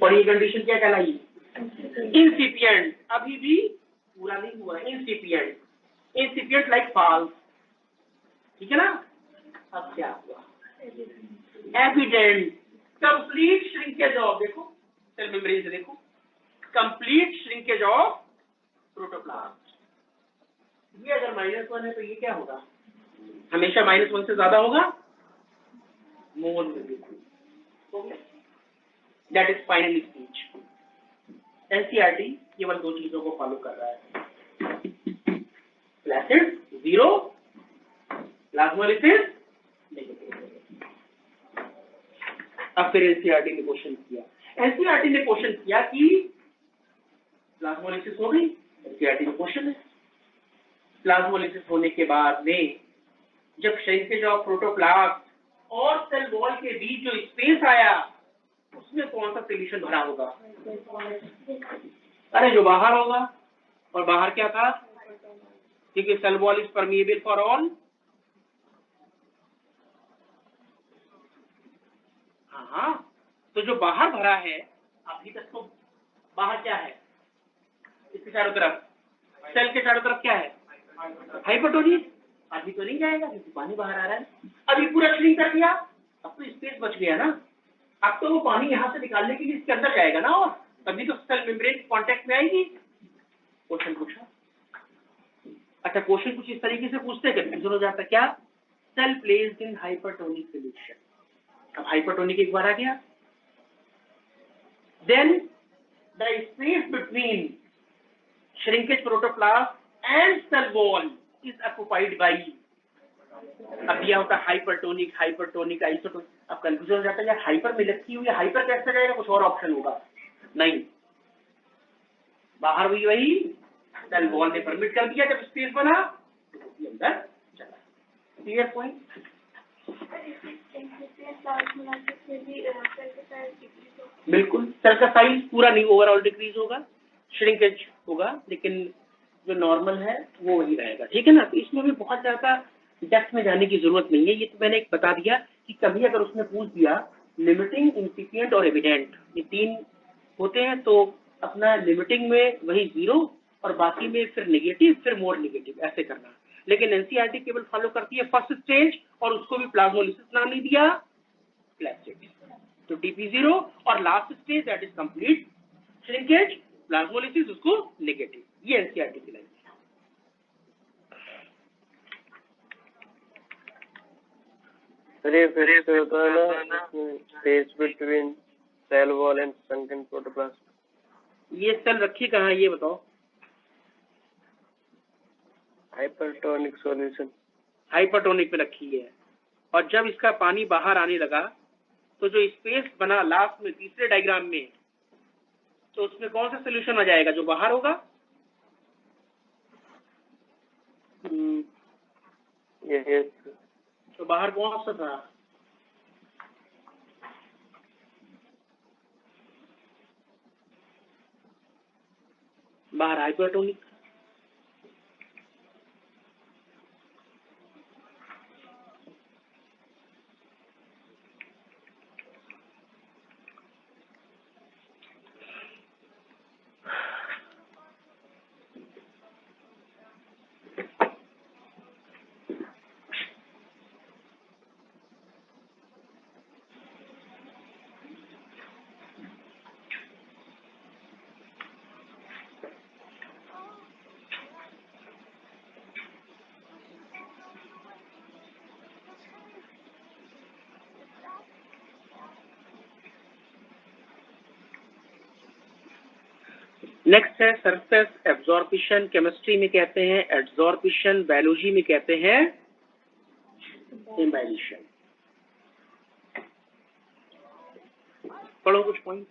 और ये कंडीशन क्या कहलाई, इंसिपिएंट। अभी भी पूरा नहीं हुआ, इंसिपिएंट, इंसिपिएंट लाइक फॉल्स, ठीक है ना। अब क्या हुआ, एविडेंट, कंप्लीट श्रिंकेज ऑफ, देखो सेल मेम्ब्रेन से देखो, कंप्लीट श्रिंकेज ऑफ प्रोटोप्लास्ट। ये अगर -1 है तो ये क्या होगा, हमेशा -1 से ज्यादा होगा, more negative. That is final stage. NCERT केवल दो चीजों को फॉलो कर रहा है, फ्लैसिड 0, प्लाज्मोलिसिस नेगेटिव। अब फिर एनसीईआरटी ने क्वेश्चन किया, एनसीईआरटी ने क्वेश्चन किया कि प्लाज्मोलिसिस हो गई, एनसीईआरटी का क्वेश्चन है प्लाज्मोलिसिस होने के बाद में जब श्रिंकेज ऑफ प्रोटोप्लास्ट और सेल वॉल के बीच जो स्पेस आया उसमें कौन सा सोल्यूशन भरा होगा, अरे जो बाहर होगा। और बाहर क्या था, क्योंकि cell wall is permeable for all, हाँ, तो जो बाहर भरा है अभी तक, तो बाहर क्या है, इसके चारों तरफ, सेल के चारों तरफ क्या है, हाइपरटोनिक। अभी तो नहीं जाएगा क्योंकि पानी बाहर आ रहा है, अभी पूरा श्रिंक कर दिया, अब तो स्पेस बच गया ना। अब तो वो पानी यहाँ से निकालने के लिए इसके अंदर जाएगा ना, और तभी तो सेल मेम्ब्रेन कांटेक्ट में आएगी। क्वेश्चन पूछा, अच्छा क्वेश्चन कुछ इस तरीके से पूछते कंफ्यूजन हो जाता, क्या, cell placed in hypertonic solution. अब हाइपरटोनिक एक बार आ गया, then the space between shrinkage protoplast and cell wall is occupied by, अब यह होता हाइपरटोनिक, हाइपरटोनिक आइसोटोनिक। अब कंफ्यूजन हो जाता है, यार हाइपर में लिखी हुई है, हाइपर कैसे जाएगा, कुछ और ऑप्शन होगा, नहीं, बाहर भी वही, सेल वॉल ने परमिट कर दिया, जब स्पेस बना तो अंदर चला। Clear point. बिल्कुल, सेल का साइज पूरा नहीं, ओवरऑल डिक्रीज होगा, श्रिंकेज होगा, लेकिन जो नॉर्मल है वो वही रहेगा, ठीक है ना। तो इसमें भी बहुत ज्यादा डेप्थ में जाने की जरूरत नहीं है, ये तो मैंने एक बता दिया कि कभी अगर उसने पूछ दिया लिमिटिंग, इंसिपिएंट और एविडेंट, ये तीन होते हैं, तो अपना लिमिटिंग में वही 0 और बाकी में फिर नेगेटिव, फिर मोर नेगेटिव, ऐसे करना। लेकिन एनसीईआरटी केवल फॉलो करती है फर्स्ट स्टेज, और उसको भी प्लाज्मोलिसिस नाम नहीं दिया, फ्लैसिड। तो टीपी 0 और last stage that is complete shrinkage, plasmolysis उसको नेगेटिव। ये एनसीईआरटी की लाइन है। अरे फिर से होता है ना space between cell wall and sunken protoplast, ये सेल रखी कहाँ है ये बताओ, हाइपरटोनिक सॉल्यूशन, हाइपरटोनिक पे रखी है। और जब इसका पानी बाहर आने लगा तो जो स्पेस बना लास्ट में तीसरे डायग्राम में, तो उसमें कौन सा सोल्यूशन आ जाएगा, जो बाहर होगा, ये तो बाहर कौन सा था, बाहर हाइपरटोनिक। नेक्स्ट है सरफेस एब्जॉर्प्शन, केमिस्ट्री में कहते हैं एब्जॉर्प्शन, बायोलॉजी में कहते हैं इम्बाइलेशन। पढ़ो कुछ पॉइंट।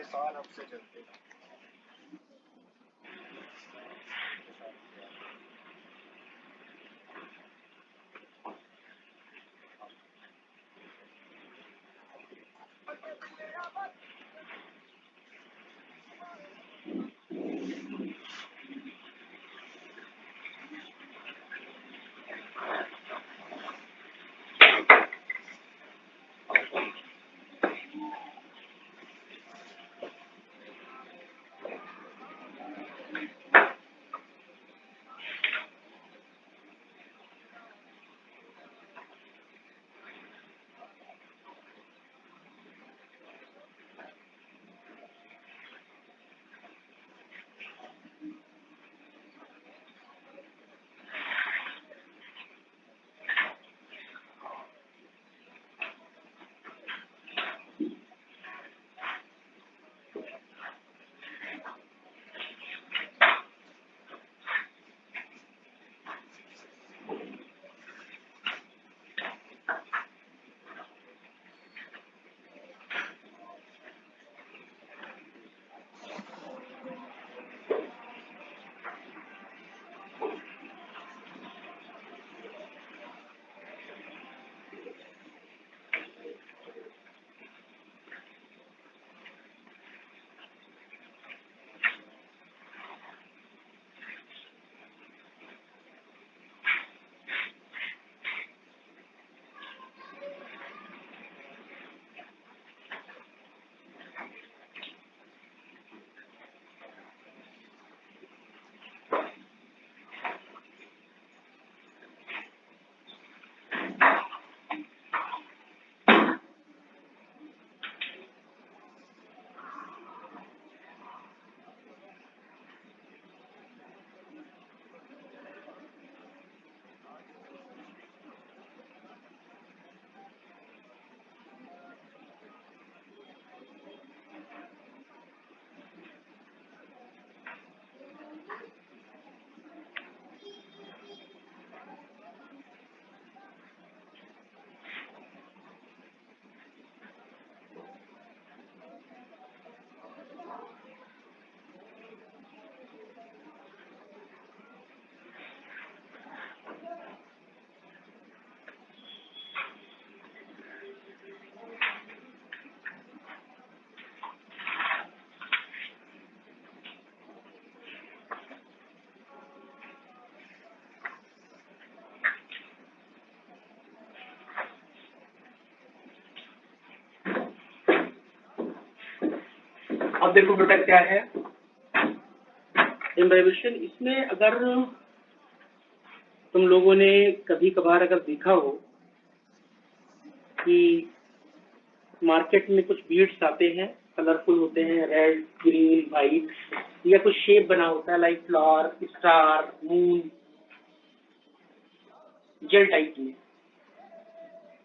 साल हमसे चलते हैं। अब देखो बेटा क्या है इम्बाइबेशन। इसमें अगर तुम लोगों ने कभी कभार अगर देखा हो कि मार्केट में कुछ बीड्स आते हैं, कलरफुल होते हैं, रेड, ग्रीन, वाइट, या कुछ शेप बना होता है like flower, star, moon, gel type में,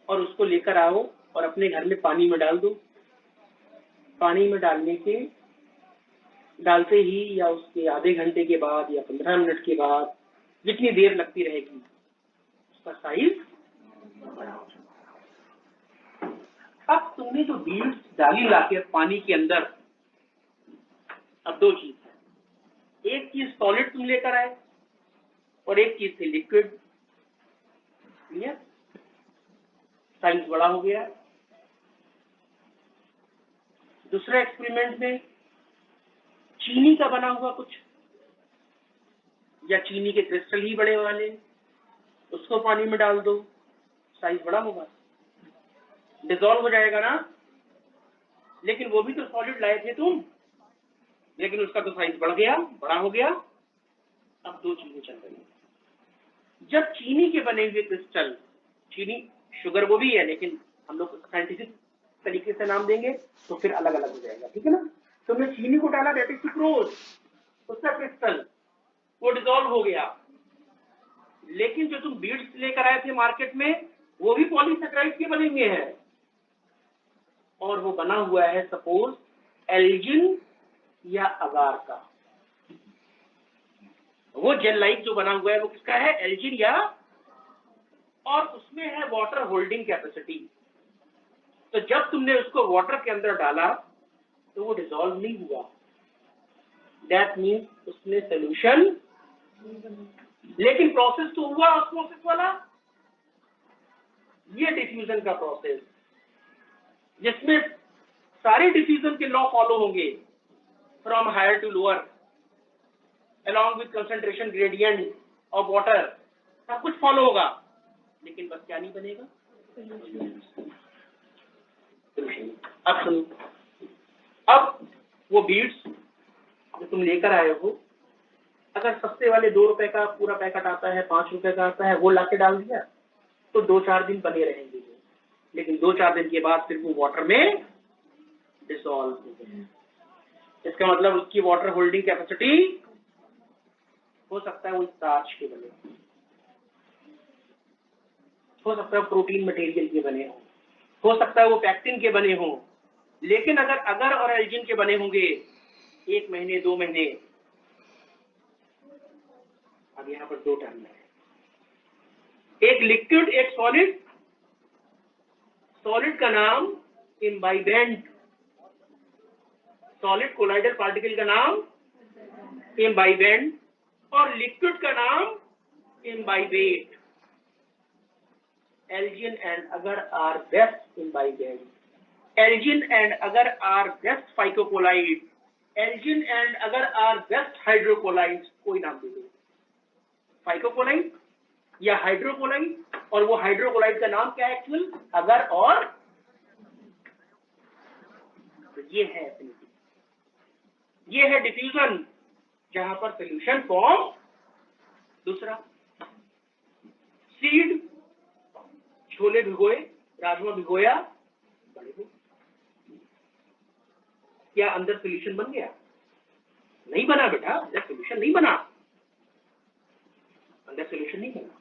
और उसको लेकर आओ और अपने घर में पानी में डाल दो। पानी में डालते ही या उसके आधे घंटे के बाद या 15 मिनट के बाद, जितनी देर लगती रहेगी, उसका साइज बड़ा हो जाएगा। अब तुमने जो बीड्स डाली लाके पानी के अंदर, अब दो चीज है, एक चीज सॉलिड तुम लेकर आए और एक चीज थी लिक्विड, साइज बड़ा हो गया। दूसरे एक्सपेरिमेंट में चीनी का बना हुआ कुछ या चीनी के क्रिस्टल ही बड़े वाले, उसको पानी में डाल दो, साइज बड़ा होगा, डिसॉल्व हो जाएगा ना। लेकिन वो भी तो सॉलिड लाए थे तुम, लेकिन उसका तो साइज बढ़ गया, बड़ा हो गया। अब दो चीजें चल रही हैं। जब चीनी के बने हुए क्रिस्टल, चीनी शुगर वो भी है लेकिन हम लोग साइंटिफिक तरीके से नाम देंगे तो फिर अलग अलग हो जाएगा, ठीक है ना। तुमने चीनी को डाला, दैट इज सुक्रोज, उसका क्रिस्टल वो डिसॉल्व हो गया। लेकिन जो तुम बीड्स लेकर आए थे मार्केट में वो भी पॉलीसेकेराइड के बने हुए हैं और वो बना हुआ है सपोज एल्जिन या अगार का। वो जेल लाइक जो बना हुआ है वो किसका है, एल्जिन या, और उसमें है वाटर होल्डिंग कैपेसिटी। तो जब तुमने उसको वाटर के अंदर डाला तो वो डिसॉल्व नहीं हुआ, दैट मीन्स उसमें सोल्यूशन, लेकिन प्रोसेस तो हुआ ऑस्मोसिस वाला। ये डिफ्यूजन का प्रोसेस जिसमें सारे डिफ्यूजन के लॉ फॉलो होंगे, from higher to lower along with concentration gradient of water, सब कुछ फॉलो होगा, लेकिन बस क्या नहीं बनेगा, अब सुनो, अब वो बीड्स जो तुम लेकर आए हो, अगर सस्ते वाले 2 रुपए का पूरा पैकेट आता है, 5 रुपए का आता है, वो लाके डाल दिया तो 2-4 दिन बने रहेंगे, लेकिन 2-4 दिन के बाद फिर वो वाटर में डिसॉल्व हो गए। इसका मतलब उसकी वाटर होल्डिंग कैपेसिटी, हो सकता है वो स्टार्च के बने हो सकता है प्रोटीन मटेरियल के बने हो सकता है वो पैक्टिन के बने हो, लेकिन अगर अगर और एल्जिन के बने होंगे 1 महीने 2 महीने, अब यहाँ पर 2 टर्म है, एक लिक्विड एक सॉलिड। सॉलिड का नाम इम्बाइबेंट, सॉलिड कोलाइडल पार्टिकल का नाम इम्बाइबेंट और लिक्विड का नाम imbibate. Algin and agar are best imbibant, algin and agar are best phycocolloid, algin and agar are best hydrocolloid, कोई नाम दे दो, फाइकोकोलाइड या हाइड्रोकोलाइड, और वो हाइड्रोकोलाइड का नाम क्या है एक्चुअल, अगर और, तो ये है एफिनिटी, ये है डिफ्यूजन जहां पर सोल्यूशन फॉर्म। दूसरा सीड, छोले भिगोए, राजमा भिगोया, क्या अंदर सोल्यूशन बन गया, नहीं बना बेटा, अंदर सोल्यूशन नहीं बना, अंदर सोल्यूशन नहीं बना।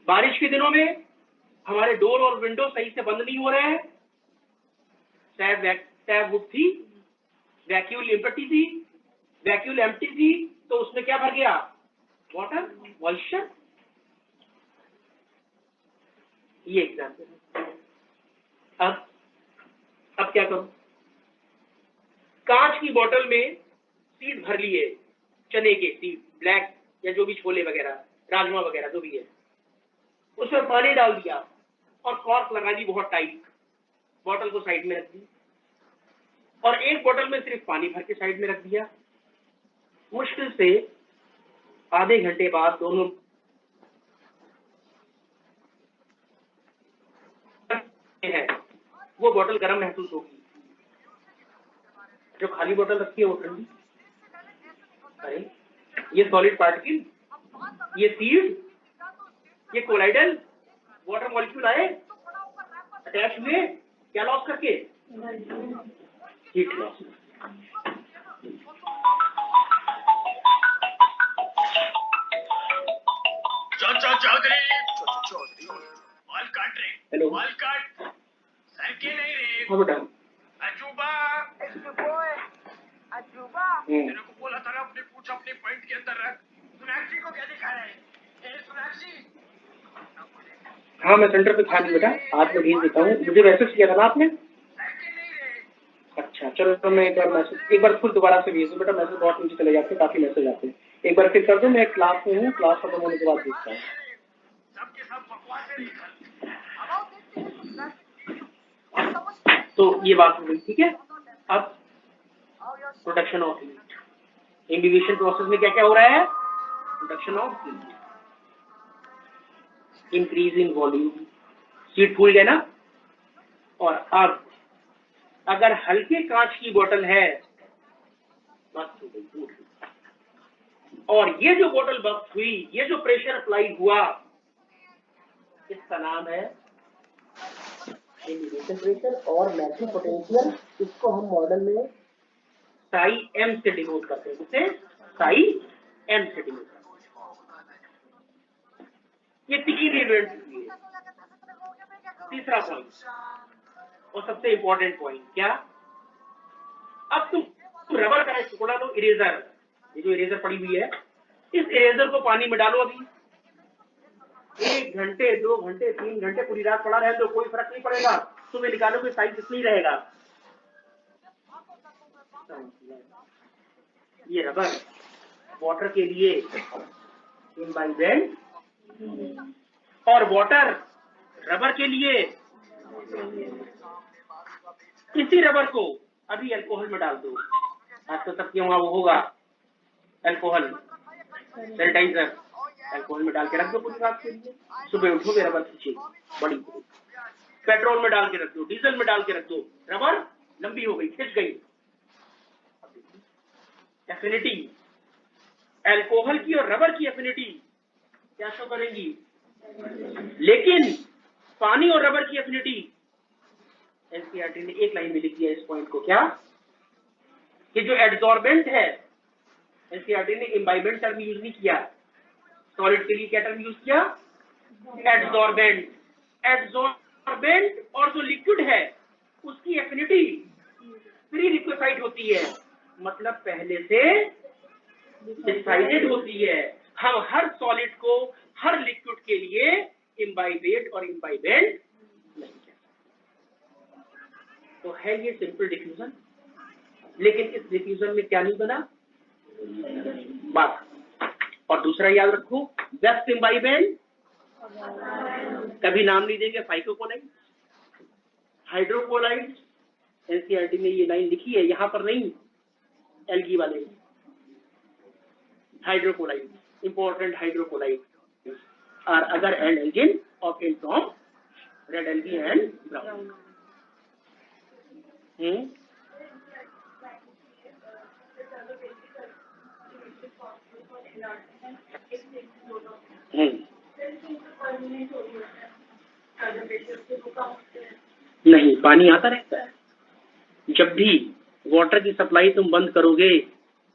बारिश के दिनों में हमारे डोर और विंडो सही से बंद नहीं हो रहे हैं, टैब हुक थी, वैक्यूल एम्प्टी थी, तो उसमें क्या भर गया, वाटर मॉइस्चर। ये एग्जाम्पल है। अब क्या करूं, कांच की बोतल में सीड भर लिए, चने के सीड, ब्लैक या जो भी छोले वगैरह, राजमा वगैरह जो भी है, उसमें पानी डाल दिया और कॉर्क लगा दी बहुत टाइट, बोतल को साइड में रख दी, और एक बोतल में सिर्फ पानी भर के साइड में रख दिया। मुश्किल से आधे घंटे बाद दोनों है, वो बोतल गर्म महसूस होगी, जो खाली बोतल रखी है वो ठंडी। अरे ये सॉलिड पार्टिकल, ये सीड, ये कोलाइडल वाटर मॉलिक्यूल आए, अटैच हुए, क्या लॉस करके, हीट लॉस। बाल काट रहे, हेलो, बाल काट, सर के नहीं रे, हाँ बेटा, अजूबा, तेरे को बोला था ना अपनी पूछ अपने पॉइंट के अंदर रख, सोनाक्षी को क्या दिखा रहे हैं, सोनाक्षी। हाँ मैं सेंटर पे था नहीं बेटा, आज मैं भेज देता हूँ, मुझे मैसेज किया था ना आपने। सर के नहीं रे, अच्छा अच्छा चलो तो मैं एक बार खुद दोबारा से भेज दूँ बेटा, मैसेज बहुत नीचे चले जाते हैं, काफी मैसेज आते हैं, एक बार फिर कर दूँ। मैं क्लास में हूँ, क्लास खत्म होने के बाद भेजता हूँ। सबके सब बकवासें निकल। अब आओ देखते हैं कुछ तो ये बात हो गई, ठीक है। अब production of heat, imbibition process में क्या क्या हो रहा है? Production of heat, increase in volume, heat फूल गया ना। और अब अगर हल्के कांच की बोतल है, बस हो गई, टूट गई। और ये जो बोतल बस्ट हुई, ये जो प्रेशर अप्लाई हुआ, इसका नाम है इम्बिबिशन प्रेशर और मैक्सिमम पोटेंशियल। इसको हम मॉडल में साई एम से डिनोट करते हैं, जिसे साई एम से डिनोट करते हैं। ये तीन इवेंट्स हुए। तीसरा पॉइंट और सबसे इंपॉर्टेंट पॉइंट क्या? अब तुम रबर का एक टुकड़ा लो, इरेजर, ये जो इरेजर पड़ी हुई है, इस इरेजर को पानी में डालो, अभी 1 घंटे 2 घंटे 3 घंटे पूरी रात पड़ा रहे तो कोई फर्क नहीं पड़ेगा, सुबह निकालोगे साइज कितनी रहेगा। ये रबर वाटर के लिए इम्बाइबेंट और वाटर रबर के लिए, इसी रबर को अभी अल्कोहल में डाल दो। आज तो सबके वहां वो होगा अल्कोहल सैनिटाइजर, अल्कोहल में डाल के रख दो पूरी रात के लिए, सुबह उठोगे रबर खींचे बड़ी। पेट्रोल में डाल के रख दो, डीजल में डाल के रख दो, रबर लंबी हो गई, खिंच गई। एफिनिटी, अल्कोहल की और रबर की एफिनिटी क्या शो करेंगी, लेकिन पानी और रबर की एफिनिटी एनसीईआरटी ने एक लाइन में लिख दिया इस पॉइंट को, क्या कि जो एड्सॉर्बेंट है, एनसीईआरटी ने इम्बाइबेंट टर्म यूज नहीं किया, सॉलिड के लिए क्या टर्म यूज किया, एड्सॉर्बेंट। एड्सॉर्बेंट और जो लिक्विड है उसकी एफिनिटी प्री रिक्विसाइड होती है, मतलब पहले से डिसाइडेड होती है। हम हर सॉलिड को हर लिक्विड के लिए इम्बाइबेट और इम्बाइबेंट नहीं कहते। तो है ये सिंपल डिफ्यूजन, लेकिन इस डिफ्यूजन में क्या नहीं बना, बात। और दूसरा याद रखो, बेस्ट इम्बाइबेंट कभी नाम नहीं देंगे, फाइकोकोलाइट, हाइड्रोकोलाइट। एनसीईआरटी ने ये लाइन लिखी है, यहां पर नहीं, एल्गी वाले hydrocolloid, important hydrocolloid are other and algin obtained from red algae and brown. नहीं, पानी आता रहता है। जब भी वाटर की सप्लाई तुम बंद करोगे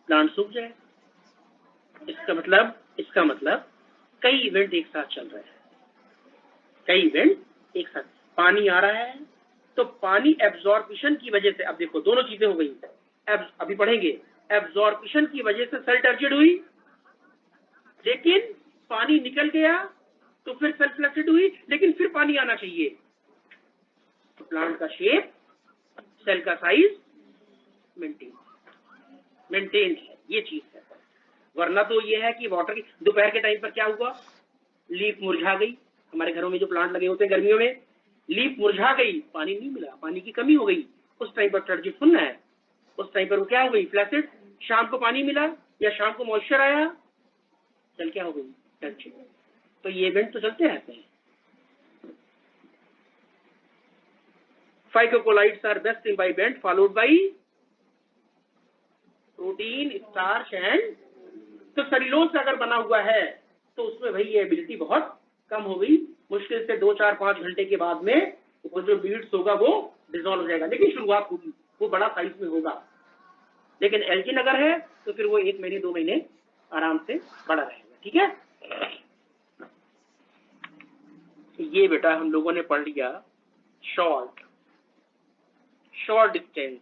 प्लांट सूख जाए। इसका मतलब कई इवेंट एक साथ चल रहे हैं, कई इवेंट एक साथ। पानी आ रहा है तो पानी एब्जॉर्प्शन की वजह से, अब देखो दोनों चीजें हो गई, अभी पढ़ेंगे, एब्जॉर्प्शन की वजह से सेल टर्जिड हुई, लेकिन पानी निकल गया तो फिर सेल फ्लैक्सिड हुई, लेकिन फिर पानी आना चाहिए। तो प्लांट का शेप, सेल का साइज मेंटेन है, ये चीज है। वरना तो ये है कि वाटर की दोपहर के टाइम पर क्या हुआ, लीफ मुरझा गई। हमारे घरों में जो प्लांट लगे होते हैं गर्मियों में, लीफ मुरझा गई, पानी नहीं मिला, पानी की कमी हो गई, उस टाइम पर टर्जिड सुनना है, उस टाइम पर वो क्या हो गई, फ्लैसिड। शाम को पानी मिला या शाम को मॉइस्चर आया, चल क्या हो गई, टर्जिड। तो ये इवेंट तो चलते रहते हैं। Phycocolloids are best imbibant followed by protein, starch and. तो सेल्यूलोज अगर बना हुआ है तो उसमें भाई ये एबिलिटी बहुत कम हो गई, मुश्किल से 2, 4, 5 घंटे के बाद में वो जो बीड्स होगा वो डिसॉल्व हो जाएगा, लेकिन शुरुआत होगी, वो बड़ा साइज में होगा। लेकिन एल्किन अगर है तो फिर वो 1 महीने 2 महीने आराम से बड़ा रहेगा, ठीक है। ये बेटा हम लोगों ने पढ़ लिया शॉर्ट डिस्टेंस।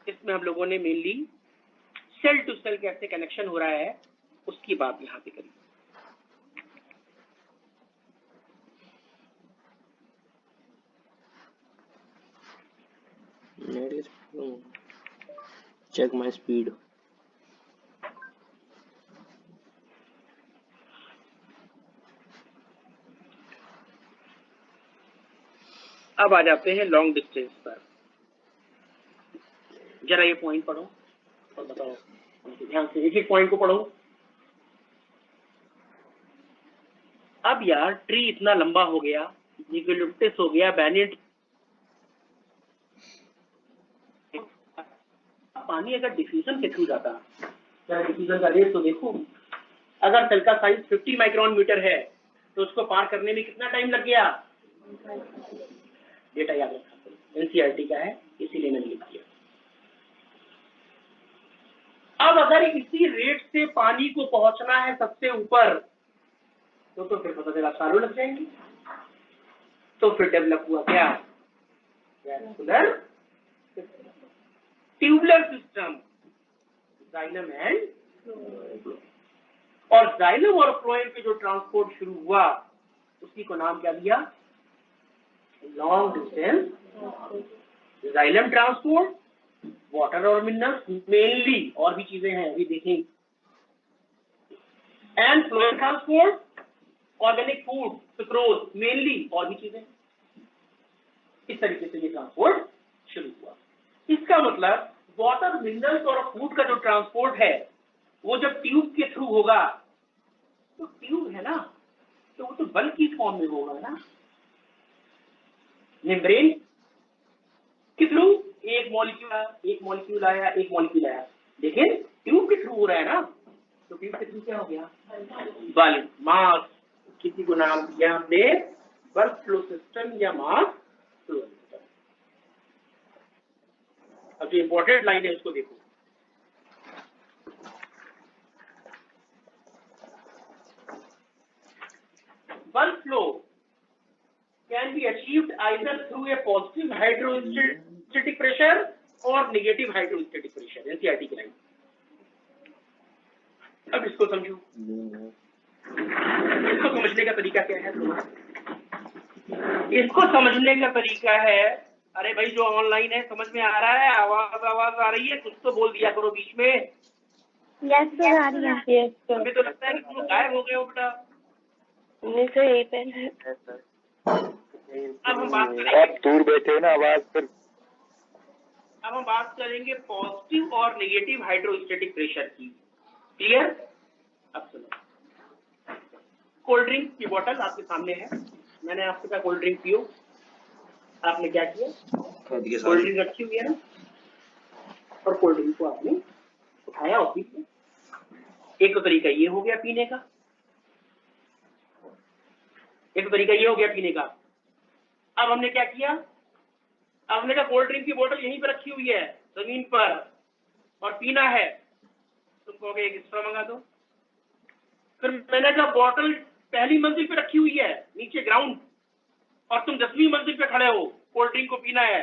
इसमें हम लोगों ने मेनली सेल टू सेल कैसे कनेक्शन हो रहा है उसकी बात यहां पे करी। Check my speed. अब आ जाते हैं लॉन्ग डिस्टेंस पर। जरा ये पॉइंट पढ़ो और बताओ, ध्यान से एक एक पॉइंट को पढ़ो। अब यार ट्री इतना लंबा हो गया, यूकेलिप्टस हो गया, बैनियन, पानी अगर डिफ्यूजन के थ्रू जाता, जरा डिफ्यूजन का रेट तो देखो। अगर सेल का साइज 50 माइक्रोन मीटर है तो उसको पार करने में कितना टाइम लग गया? डेटा याद रखा, एनसीईआरटी का है इसीलिए मैंने लिख दिया। अब अगर इसी रेट से पानी को पहुंचना है सबसे ऊपर तो फिर पता चला सालों लग जाएंगे। तो फिर डेवलप हुआ क्या? Vascular tubular system, xylem and phloem. और जाइलम और फ्लोएम के जो ट्रांसपोर्ट शुरू हुआ उसी को नाम क्या दिया? Long distance xylem transport, water और मिनरल्स मेनली, और भी चीजें हैं अभी देखेंगे, and phloem transport, organic food, sucrose mainly, और भी चीजें। इस तरीके से ये ट्रांसपोर्ट शुरू हुआ। इसका मतलब वाटर, मिनरल्स और फूड का जो ट्रांसपोर्ट है वो जब ट्यूब के थ्रू होगा, तो ट्यूब है ना, तो वो तो बल्क की फॉर्म में होगा ना, मेम्ब्रेन के थ्रू एक मॉलिक्यूल आया, लेकिन ट्यूब के थ्रू हो रहा है ना, तो ट्यूब के थ्रू क्या हो गया? बल्क, मास, किसी को नाम दिया हमने बल्क फ्लो सिस्टम या मास फ्लो सिस्टम। अब जो इंपॉर्टेंट लाइन है उसको देखो, bulk flow can be achieved either through a positive hydrostatic pressure or negative hydrostatic pressure, NCERT की लाइन। अब इसको समझो, इसको समझने का तरीका क्या है? इसको समझने का तरीका है, अरे भाई जो ऑनलाइन है समझ में आ रहा है? आवाज आ रही है? कुछ तो बोल दिया करो बीच में। यस सर, आ रही है। हमें तो लगता है कि तुम गायब हो गए हो बेटा। नहीं सर, यही पे अब हम बात करेंगे, आप दूर बैठे हो ना, आवाज पर। अब हम बात करेंगे पॉजिटिव और नेगेटिव हाइड्रोस्टेटिक प्रेशर की। क्लियर? अब सुनो, कोल्ड ड्रिंक की बोतल आपके सामने है, मैंने आपसे कहा कोल्ड ड्रिंक पियो, आपने क्या किया? कोल्ड ड्रिंक रखी हुई है ना, और कोल्ड ड्रिंक को आपने उठाया और पी लिया। एक तो तरीका ये हो गया पीने का, एक तो तरीका ये हो गया पीने का। अब हमने क्या किया? अब हमने कहा कोल्ड ड्रिंक की बोतल यहीं पर रखी हुई है जमीन पर और पीना है, तुम कहोगे एक स्ट्रॉ मंगा दो। फिर मैंने कहा बोतल पहली मंजिल पे रखी हुई है नीचे ग्राउंड, और तुम 10वीं मंजिल पे खड़े हो, कोल्ड ड्रिंक को पीना है,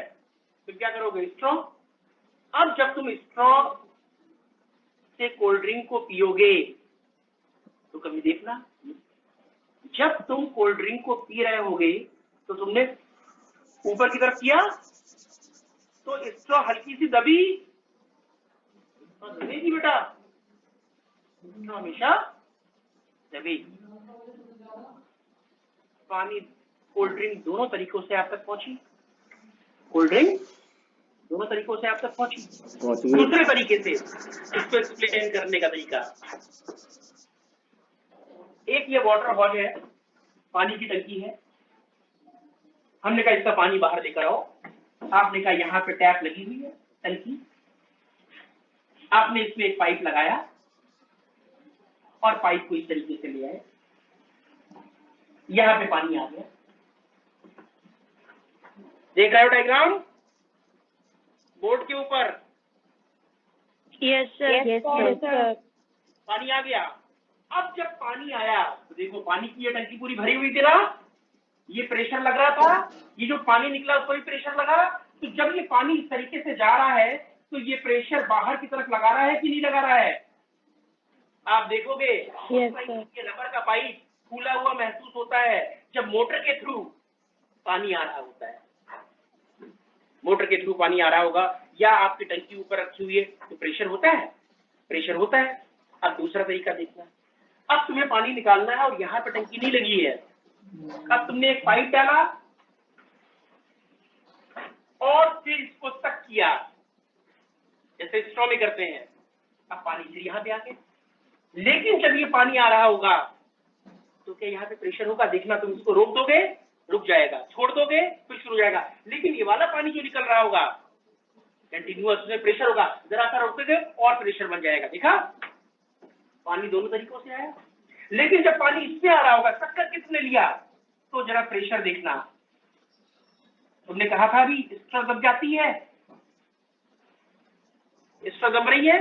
फिर क्या करोगे? स्ट्रॉ। अब जब तुम स्ट्रॉ से कोल्ड ड्रिंक को पियोगे तो कभी देखना, जब तुम कोल्ड ड्रिंक को पी रहे होगे तो तुमने ऊपर की तरफ किया तो स्ट्रॉ हल्की सी दबी, दबेगी बेटा, हमेशा दबेगी। पानी, कोल्ड ड्रिंक दोनों तरीकों से आप तक पहुंची, कोल्ड ड्रिंक दोनों तरीकों से आप तक पहुंची। दूसरे तरीके से इसको एक्सप्लेन करने का तरीका, एक ये वाटर हॉल है, पानी की टंकी है, हमने कहा इसका पानी बाहर लेकर आओ, आपने कहा यहाँ पे टैप लगी हुई है टंकी, आपने इसमें एक पाइप लगाया और पाइप को इस तरीके से ले आए, यहाँ पे पानी आ गया। देख रहे हो डायग्राम बोर्ड के ऊपर? Yes sir. पानी आ गया। अब जब पानी आया तो देखो पानी की ये टंकी पूरी भरी हुई थी ना, ये प्रेशर लग रहा था, ये जो पानी निकला उसको भी प्रेशर लगा। तो जब ये पानी इस तरीके से जा रहा है तो ये प्रेशर बाहर की तरफ लगा रहा है कि नहीं लगा रहा है? आप देखोगे ये रबर का पाइप फूला हुआ महसूस होता है जब मोटर के थ्रू पानी आ रहा होता है। मोटर के थ्रू पानी आ रहा होगा या आपकी टंकी ऊपर रखी हुई है तो प्रेशर होता है, प्रेशर होता है। अब दूसरा तरीका देखना, अब तुम्हें पानी निकालना है और यहाँ पे टंकी नहीं लगी है। अब तुमने एक पाइप डाला और फिर इसको तक किया जैसे स्ट्रॉ में करते हैं। अब पानी फिर यहाँ पे आ गया, लेकिन जब ये पानी आ रहा होगा तो क्या यहाँ पे प्रेशर होगा? देखना, तुम इसको रोक दोगे रुक जाएगा, छोड़ दोगे फिर शुरू हो जाएगा। लेकिन ये वाला पानी जो निकल रहा होगा कंटिन्यूअस, उसमें प्रेशर होगा, जरा सा रोकोगे और प्रेशर बन जाएगा। देखा, पानी दोनों तरीकों से आया। लेकिन जब पानी इससे आ रहा होगा, टक्कर किसने लिया, तो जरा प्रेशर देखना। तुमने कहा था अभी स्ट्रा दब जाती है, स्ट्रा दब रही है,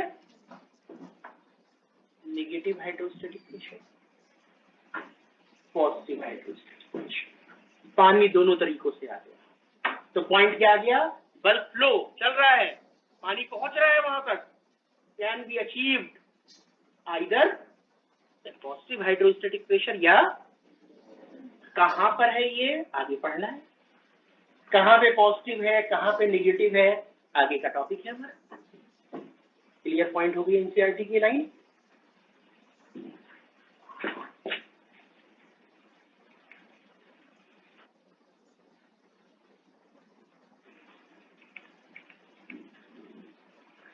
negative hydrostatic pressure, positive hydrostatic pressure. पानी दोनों तरीकों से आ गया। तो पॉइंट क्या आ गया? बल्क फ्लो चल रहा है, पानी पहुंच रहा है वहां तक। Can be achieved either positive hydrostatic pressure या कहां पर है ये आगे पढ़ना है, कहां पे पॉजिटिव है कहां पे नेगेटिव है आगे का टॉपिक है हमारा। क्लियर पॉइंट हो गई एनसीईआरटी की लाइन।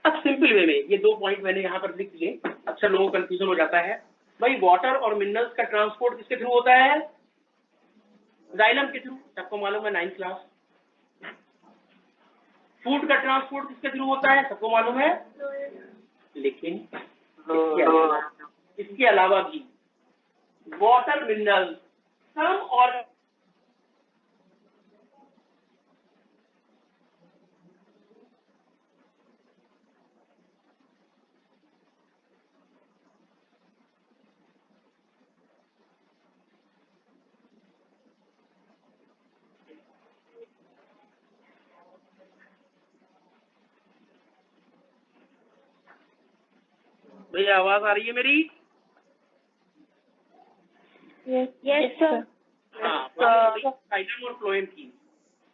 अब सिंपल वे में ये 2 पॉइंट मैंने यहाँ पर लिख दिए। अक्सर लोगों को कंफ्यूजन हो जाता है, भाई वाटर और मिनरल्स का ट्रांसपोर्ट किसके थ्रू होता है? जाइलम के थ्रू, सबको मालूम है 9th क्लास। फूड का ट्रांसपोर्ट किसके थ्रू होता है? सबको मालूम है। लेकिन इसके अलावा भी वाटर, मिनरल्स, सम और भैया आवाज आ रही है मेरी? Yes sir. हाँ, जाइलम और फ्लोएम की।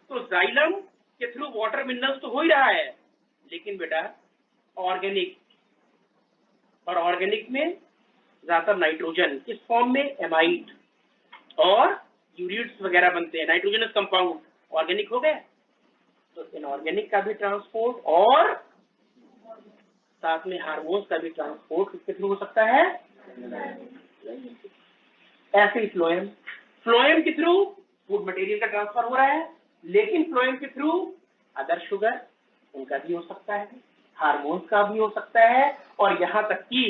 तो जाइलम के थ्रू वाटर मिनरल्स तो हो ही रहा है, लेकिन बेटा ऑर्गेनिक, और ऑर्गेनिक में ज्यादातर नाइट्रोजन किस फॉर्म में? एमाइड और यूरिड्स वगैरह बनते हैं, नाइट्रोजनस कंपाउंड ऑर्गेनिक हो गए। तो इनऑर्गेनिक का भी ट्रांसपोर्ट और साथ में हार्मोन्स का भी ट्रांसपोर्ट किसके थ्रू हो सकता है? ऐसे ही फ्लोएम, फ्लोएम के थ्रू फूड मटेरियल का ट्रांसफर हो रहा है, लेकिन फ्लोएम के थ्रू अदर शुगर उनका भी हो सकता है, हार्मोन्स का भी हो सकता है, और यहाँ तक कि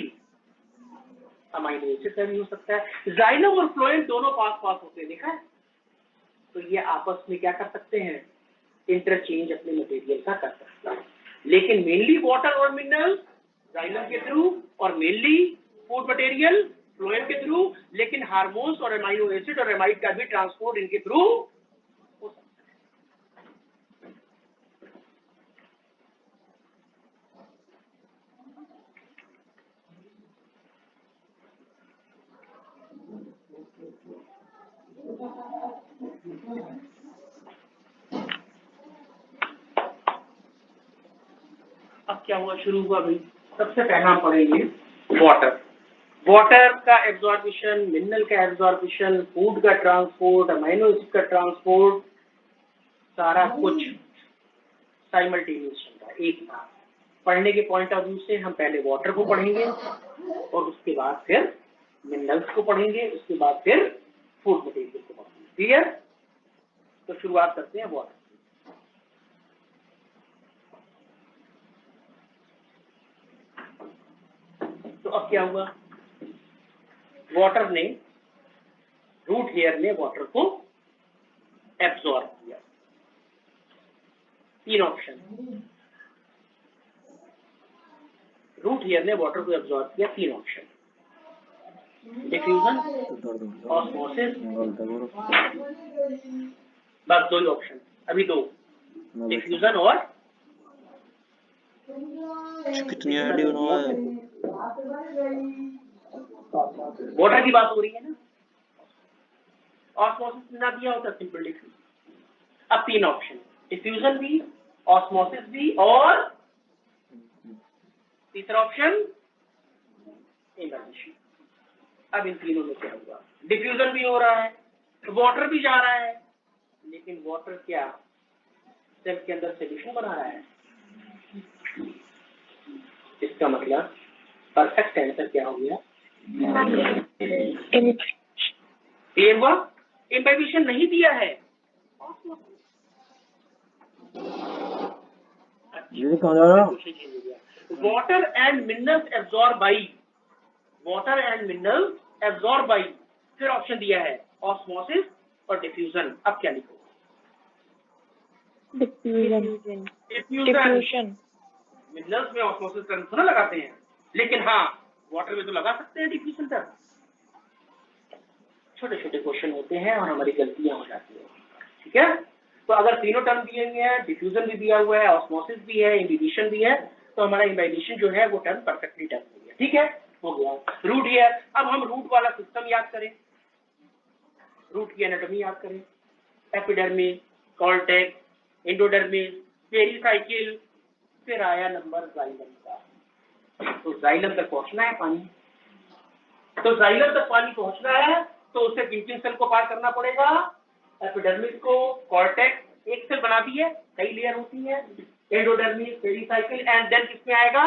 अमाइनो एसिड का भी हो सकता है। जाइलम और फ्लोएम दोनों पास पास होते हैं, देखा है? तो ये आपस में क्या कर सकते हैं? इंटरचेंज अपने मटेरियल का कर सकते हैं। लेकिन मेनली वाटर और मिनरल्स जाइलम के थ्रू और मेनली फूड मटेरियल फ्लोएम के थ्रू, लेकिन हार्मोन्स और अमाइनो एसिड और एमाइड का भी ट्रांसपोर्ट इनके थ्रू हो सकता है। अब क्या हुआ? शुरू हुआ भाई। सबसे पहला हम पढ़ेंगे वाटर। वाटर का एब्जॉर्प्शन, मिनरल का एब्जॉर्प्शन, फूड का ट्रांसपोर्ट, अमाइनो एसिड का ट्रांसपोर्ट, सारा कुछ साइमल्टेनियस चल रहा है एक साथ। पढ़ने के पॉइंट ऑफ व्यू से हम पहले वाटर को पढ़ेंगे और उसके बाद फिर मिनरल्स को पढ़ेंगे, उसके बाद फिर फूड मटेरियल को पढ़ेंगे। क्लियर? तो शुरुआत करते हैं वाटर। तो अब क्या हुआ? वाटर ने, रूट हेयर ने वाटर को एब्सॉर्ब किया। 3 ऑप्शन, रूट हेयर ने वाटर को एब्सॉर्ब किया। 3 ऑप्शन, डिफ्यूजन, ऑस्मोसिस, बस 2 ही ऑप्शन अभी, 2, डिफ्यूजन और कितनी आईडी बनाओ है? वाटर की बात हो रही है ना, ऑस्मोसिस ना दिया होता सिंपल डिफ्यूजन। अब 3 ऑप्शन, डिफ्यूजन भी, ऑस्मोसिस भी, और तीसरा ऑप्शन इमल्शन। अब इन तीनों में क्या हुआ? डिफ्यूजन भी हो रहा है, वाटर भी जा रहा है, लेकिन वाटर क्या सेल के अंदर सोल्यूशन बना रहा है? इसका मतलब परफेक्ट आंसर क्या हो गया? क्लियर हुआ? इम्बाइबिशन नहीं दिया है। ये कहाँ जा रहा? Water and minerals absorb by, water and minerals absorb by, फिर ऑप्शन दिया है ऑस्मोसिस और डिफ्यूजन। अब क्या लिखो? डिफ्यूजन। मिनरल्स में ऑस्मोसिस टर्म थोड़ा लगाते हैं, लेकिन हाँ वाटर में तो लगा सकते हैं डिफ्यूजन टर्म। छोटे छोटे क्वेश्चन होते हैं और हमारी गलतियां हो जाती है, ठीक है? तो अगर तीनों टर्म दिए हुए हैं, डिफ्यूजन भी दिया हुआ है, ऑस्मोसिस भी है, इम्बिबिशन भी है, तो हमारा इम्बाइबिशन जो है वो टर्म परफेक्टली टर्म हो गया। ठीक है, हो गया। रूट है, अब हम रूट वाला सिस्टम याद करें, रूट की एनाटॉमी याद करें। एपिडर्मिस, कॉर्टेक्स, एंडोडर्मिस, पेरिसाइकिल, फिर आया नंबर जाइलम का। तो जाइलम तक पहुंचना है पानी, तो जाइलम तक पानी पहुंचना है तो उसे ड्यूटिंग सेल को पार करना पड़ेगा, एपिडर्मिस को, कॉर्टेक्स, एक सेल बना दी है, कई लेयर होती है, एंडोडर्मिस, पेरिसाइकिल, एंड देन किसमें आएगा?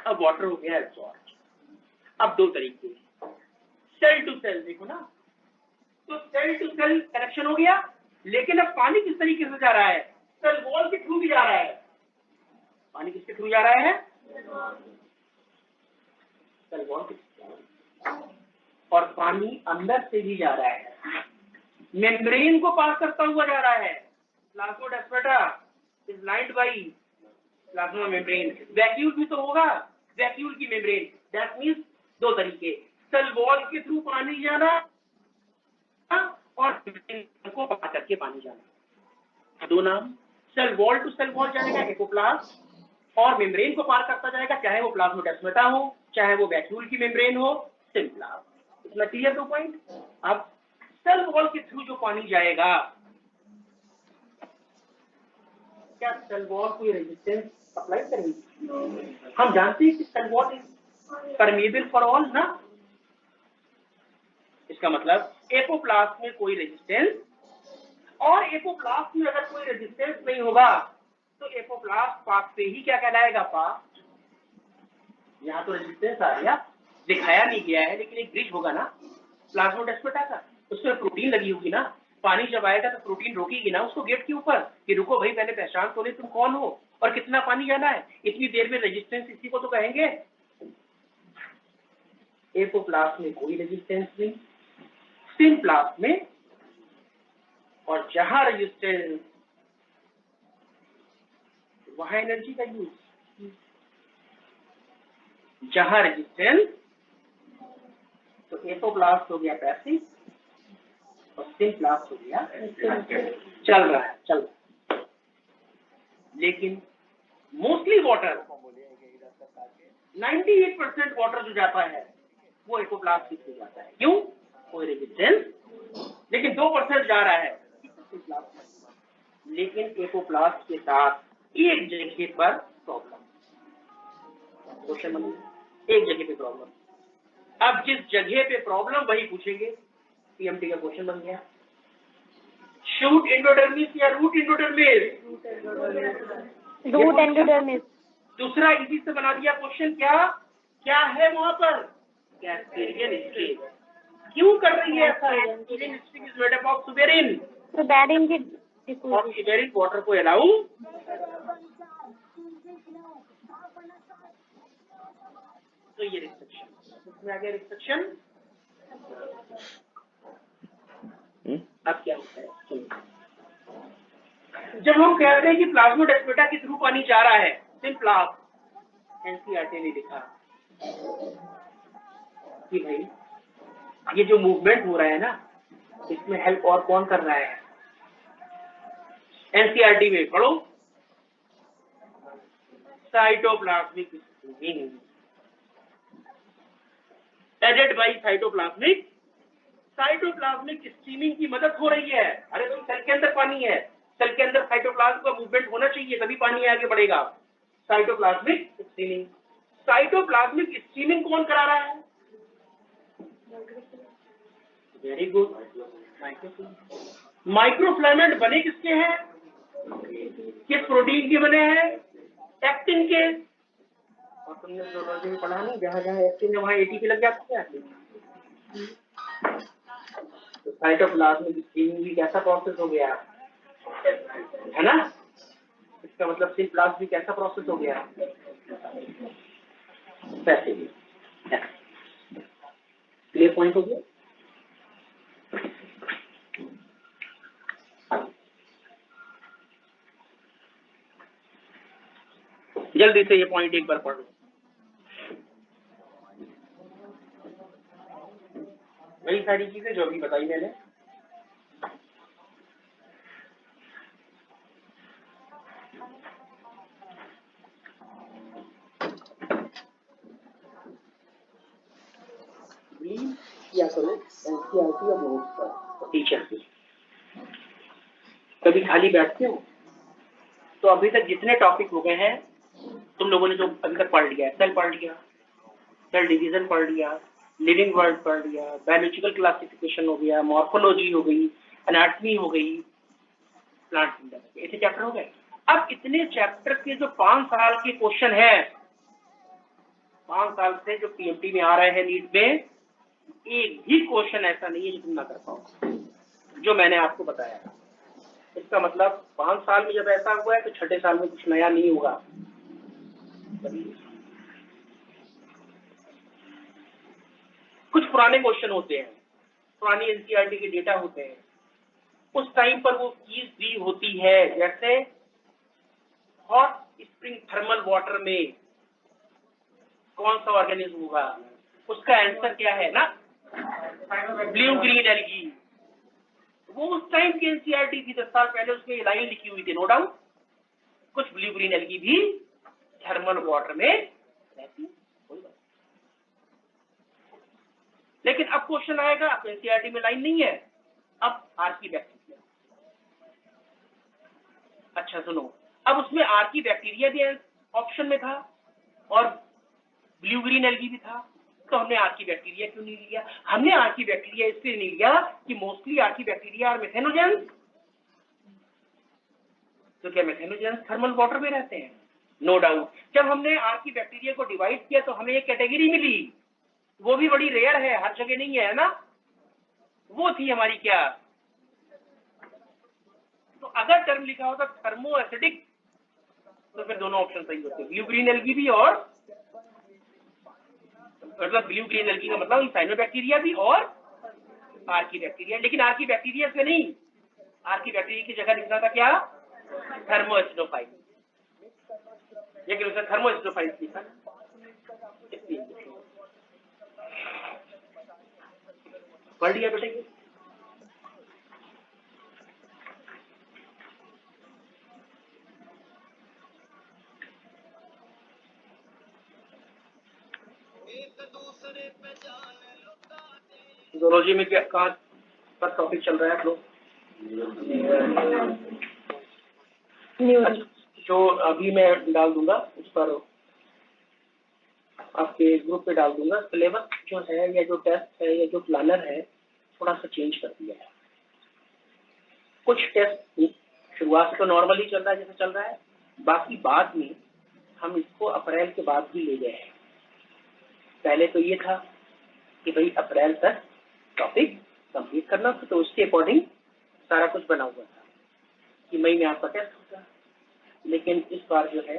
अब वाटर हो गया एब्जॉर्ब। अब दो तरीके, सेल टू सेल, देखो ना, तो सेल टू सेल कनेक्शन हो गया, लेकिन अब पानी किस तरीके से जा रहा है? सेल वॉल के थ्रू भी जा रहा है। पानी किसके थ्रू जा रहा है? सेल वॉल के थ्रू, और पानी अंदर से भी जा रहा है, मेम्ब्रेन को पास करता हुआ जा रहा है। Plasmodesmata is lined by plasma membrane. Vacuole भी तो होगा, वैक्यूल की मेम्ब्रेन। दैट मींस दो तरीके, सेल वॉल के थ्रू पानी जाना और मेम्ब्रेन को पास करके पानी जाना, दो नाम। Cell wall to cell wall जाएगा एपोप्लाज्म, और मेम्ब्रेन को पार करता जाएगा, चाहे वो प्लाज्मोडेस्माटा हो, चाहे वो वैक्यूल की मेम्ब्रेन हो, सिम्प्लाज्म। इतना क्लियर? दो पॉइंट। अब सेल वॉल के थ्रू जो पानी जाएगा, क्या सेल वॉल कोई रेजिस्टेंस अप्लाई करेगी? हम जानते हैं कि cell wall is permeable for all ना। इसका मतलब एपोप्लास्ट में कोई रेजिस्टेंस, और एपोप्लास्ट में अगर कोई रेजिस्टेंस नहीं होगा तो एपोप्लास्ट पास से ही क्या कहलाएगा? पास। यहाँ तो रेजिस्टेंस आ गया, दिखाया नहीं गया है, लेकिन एक ब्रिज होगा ना प्लाज्मोडेस्माटा का, उसमें प्रोटीन लगी होगी ना, पानी जब आएगा तो प्रोटीन रोकेगी ना उसको गेट के ऊपर कि रुको भाई, पहले पहचान तो ले तुम कौन हो और कितना पानी जाना है, इतनी देर में रेजिस्टेंस, इसी को तो कहेंगे। एपोप्लास्ट में कोई रेजिस्टेंस नहीं, सिम्प्लास्ट में, और जहां रेजिस्टेंस वहां एनर्जी का यूज, जहां रेजिस्टेंस, तो एपोप्लास्ट हो गया पैसिव और सिम्प्लास्ट हो गया चल रहा है, चल रहा है। लेकिन मोस्टली वाटर, 98% वाटर जो जाता है वो एपोप्लास्ट के थ्रू जाता है। क्यों? कोई रेजिस्टेंस, लेकिन 2% जा रहा है लेकिन एपोप्लास्ट के साथ एक जगह पर प्रॉब्लम, क्वेश्चन नंबर एक जगह पे प्रॉब्लम। अब जिस जगह पे प्रॉब्लम वही पूछेंगे, पीएमटी का क्वेश्चन बन गया। शूट एंडोडर्मिस या रूट एंडोडर्मिस? Root endodermis. दूसरा इजी से बना दिया क्वेश्चन। क्या क्या है वहां पर? Casparian string. क्यों कर रही है ऐसा? Casparian string is made up of suberin, तो बैरिंग की और सुबेरिन वाटर को अलाउ, तो ये रिस्ट्रिक्शन, इसमें आ गया रिस्ट्रिक्शन। अब क्या होता है? जब हम कहते हैं कि प्लाज्मोडेस्माटा के थ्रू पानी जा रहा है, सिम्प्लास्ट, एनसीईआरटी ने लिखा कि भाई ये जो मूवमेंट हो रहा है ना, इसमें हेल्प और कौन कर रहा है? एनसीईआरटी में पढ़ो, cytoplasmic streaming aided by cytoplasmic streaming की मदद हो रही है। अरे भाई सेल के अंदर पानी है, सेल के अंदर साइटोप्लाज्म का मूवमेंट होना चाहिए, तभी पानी आगे बढ़ेगा। Cytoplasmic streaming. साइटोप्लाज्मिक स्ट्रीमिंग कौन करा रहा है? वेरी गुड, माइक्रोफ्लामेंट बने किसके हैं? किस प्रोटीन के बने हैं? एक्टिन के। और तुमने जूलॉजी में पढ़ा नहीं, जहाँ जहाँ एक्टिन है वहाँ एटीपी लग जाता है। तो साइटोप्लाज्मिक स्ट्रीमिंग भी कैसा प्रोसेस हो गया है ना? इसका मतलब सेल प्लाज्म भी कैसा प्रोसेस हो गया? वैसे ही। क्लियर पॉइंट हो गया? जल्दी से ये पॉइंट एक बार पढ़ लो। वही सारी चीजें जो अभी बताई मैंने। क्या करो एनसीईआरटी और नोट्स पर टीचर की। कभी खाली बैठते हो तो अभी तक जितने टॉपिक हो गए हैं तुम लोगों ने जो अभी तक पढ़ लिया, सेल पढ़ लिया, सेल डिवीजन पढ़ लिया, लिविंग वर्ल्ड पढ़ लिया, बायोलॉजिकल क्लासिफिकेशन हो गया, मॉर्फोलॉजी हो गई, एनाटॉमी हो गई, प्लांट किंगडम, ऐसे चैप्टर हो गए। अब इतने चैप्टर के जो 5 साल के क्वेश्चन है, 5 साल से जो पीएमटी में आ रहे हैं नीट में, एक भी क्वेश्चन ऐसा नहीं है जो तुम ना कर पाओ, जो मैंने आपको बताया। इसका मतलब 5 साल में जब ऐसा हुआ है तो छठे साल में कुछ नया नहीं होगा। कुछ पुराने क्वेश्चन होते हैं, पुरानी एनसीईआरटी के डेटा होते हैं, उस टाइम पर वो चीज भी होती है। जैसे हॉट स्प्रिंग थर्मल वाटर में कौन सा ऑर्गेनिज्म होगा, उसका आंसर क्या है ना? Blue green algae. वो उस टाइम की एनसीईआरटी थी, 10 साल पहले उसमें लाइन लिखी हुई थी, नो डाउट। कुछ ब्लू ग्रीन एल्गी भी थर्मल वाटर में रहती है, लेकिन अब क्वेश्चन आएगा, अब एनसीईआरटी में लाइन नहीं है, अब आर्की बैक्टीरिया। अच्छा सुनो, अब उसमें आर्की बैक्टीरिया भी ऑप्शन में था और ब्लू ग्रीन एल्गी भी था, तो हमने आर्की बैक्टीरिया क्यों नहीं लिया? हमने आर्की बैक्टीरिया इसलिए नहीं लिया कि मोस्टली आर्की बैक्टीरिया और मेथेनोजेंस। तो क्या मेथेनोजेंस थर्मल वाटर में रहते हैं? No doubt. जब हमने आर्की बैक्टीरिया को डिवाइड किया तो हमें एक कैटेगरी मिली, वो भी बड़ी रेयर है, हर जगह नहीं है ना, वो थी हमारी क्या? तो अगर टर्म लिखा होता थर्मो एसिडिक तो फिर दोनों ऑप्शन सही होते, ब्लू ग्रीन एल्गी भी, और मतलब ब्लू ग्रीन एल्गी का मतलब साइनोबैक्टीरिया भी और आर्की बैक्टीरिया। लेकिन आर्की बैक्टीरिया से नहीं, आर्की बैक्टीरिया की जगह लिखना था क्या? थर्मोएसिडोफाइल, लेकिन उसने थर्मोएसिडोफाइल लिखा। पढ़ लिया बेटे? जूलॉजी में क्या कहाँ पर टॉपिक चल रहा है आप लोग? जो अभी मैं डाल दूंगा उस पर आपके ग्रुप पे डाल दूंगा। सिलेबस जो है या जो टेस्ट है या जो प्लानर है थोड़ा सा चेंज कर दिया है। कुछ टेस्ट शुरुआत से तो नॉर्मली चल रहा है जैसे चल रहा है, बाकी बाद में हम इसको अप्रैल के बाद भी ले गए हैं। पहले तो ये था कि भाई अप्रैल तक टॉपिक कंप्लीट करना, तो उसके अकॉर्डिंग सारा कुछ बना हुआ था कि मई में आपका टेस्ट होगा, लेकिन इस बार जो है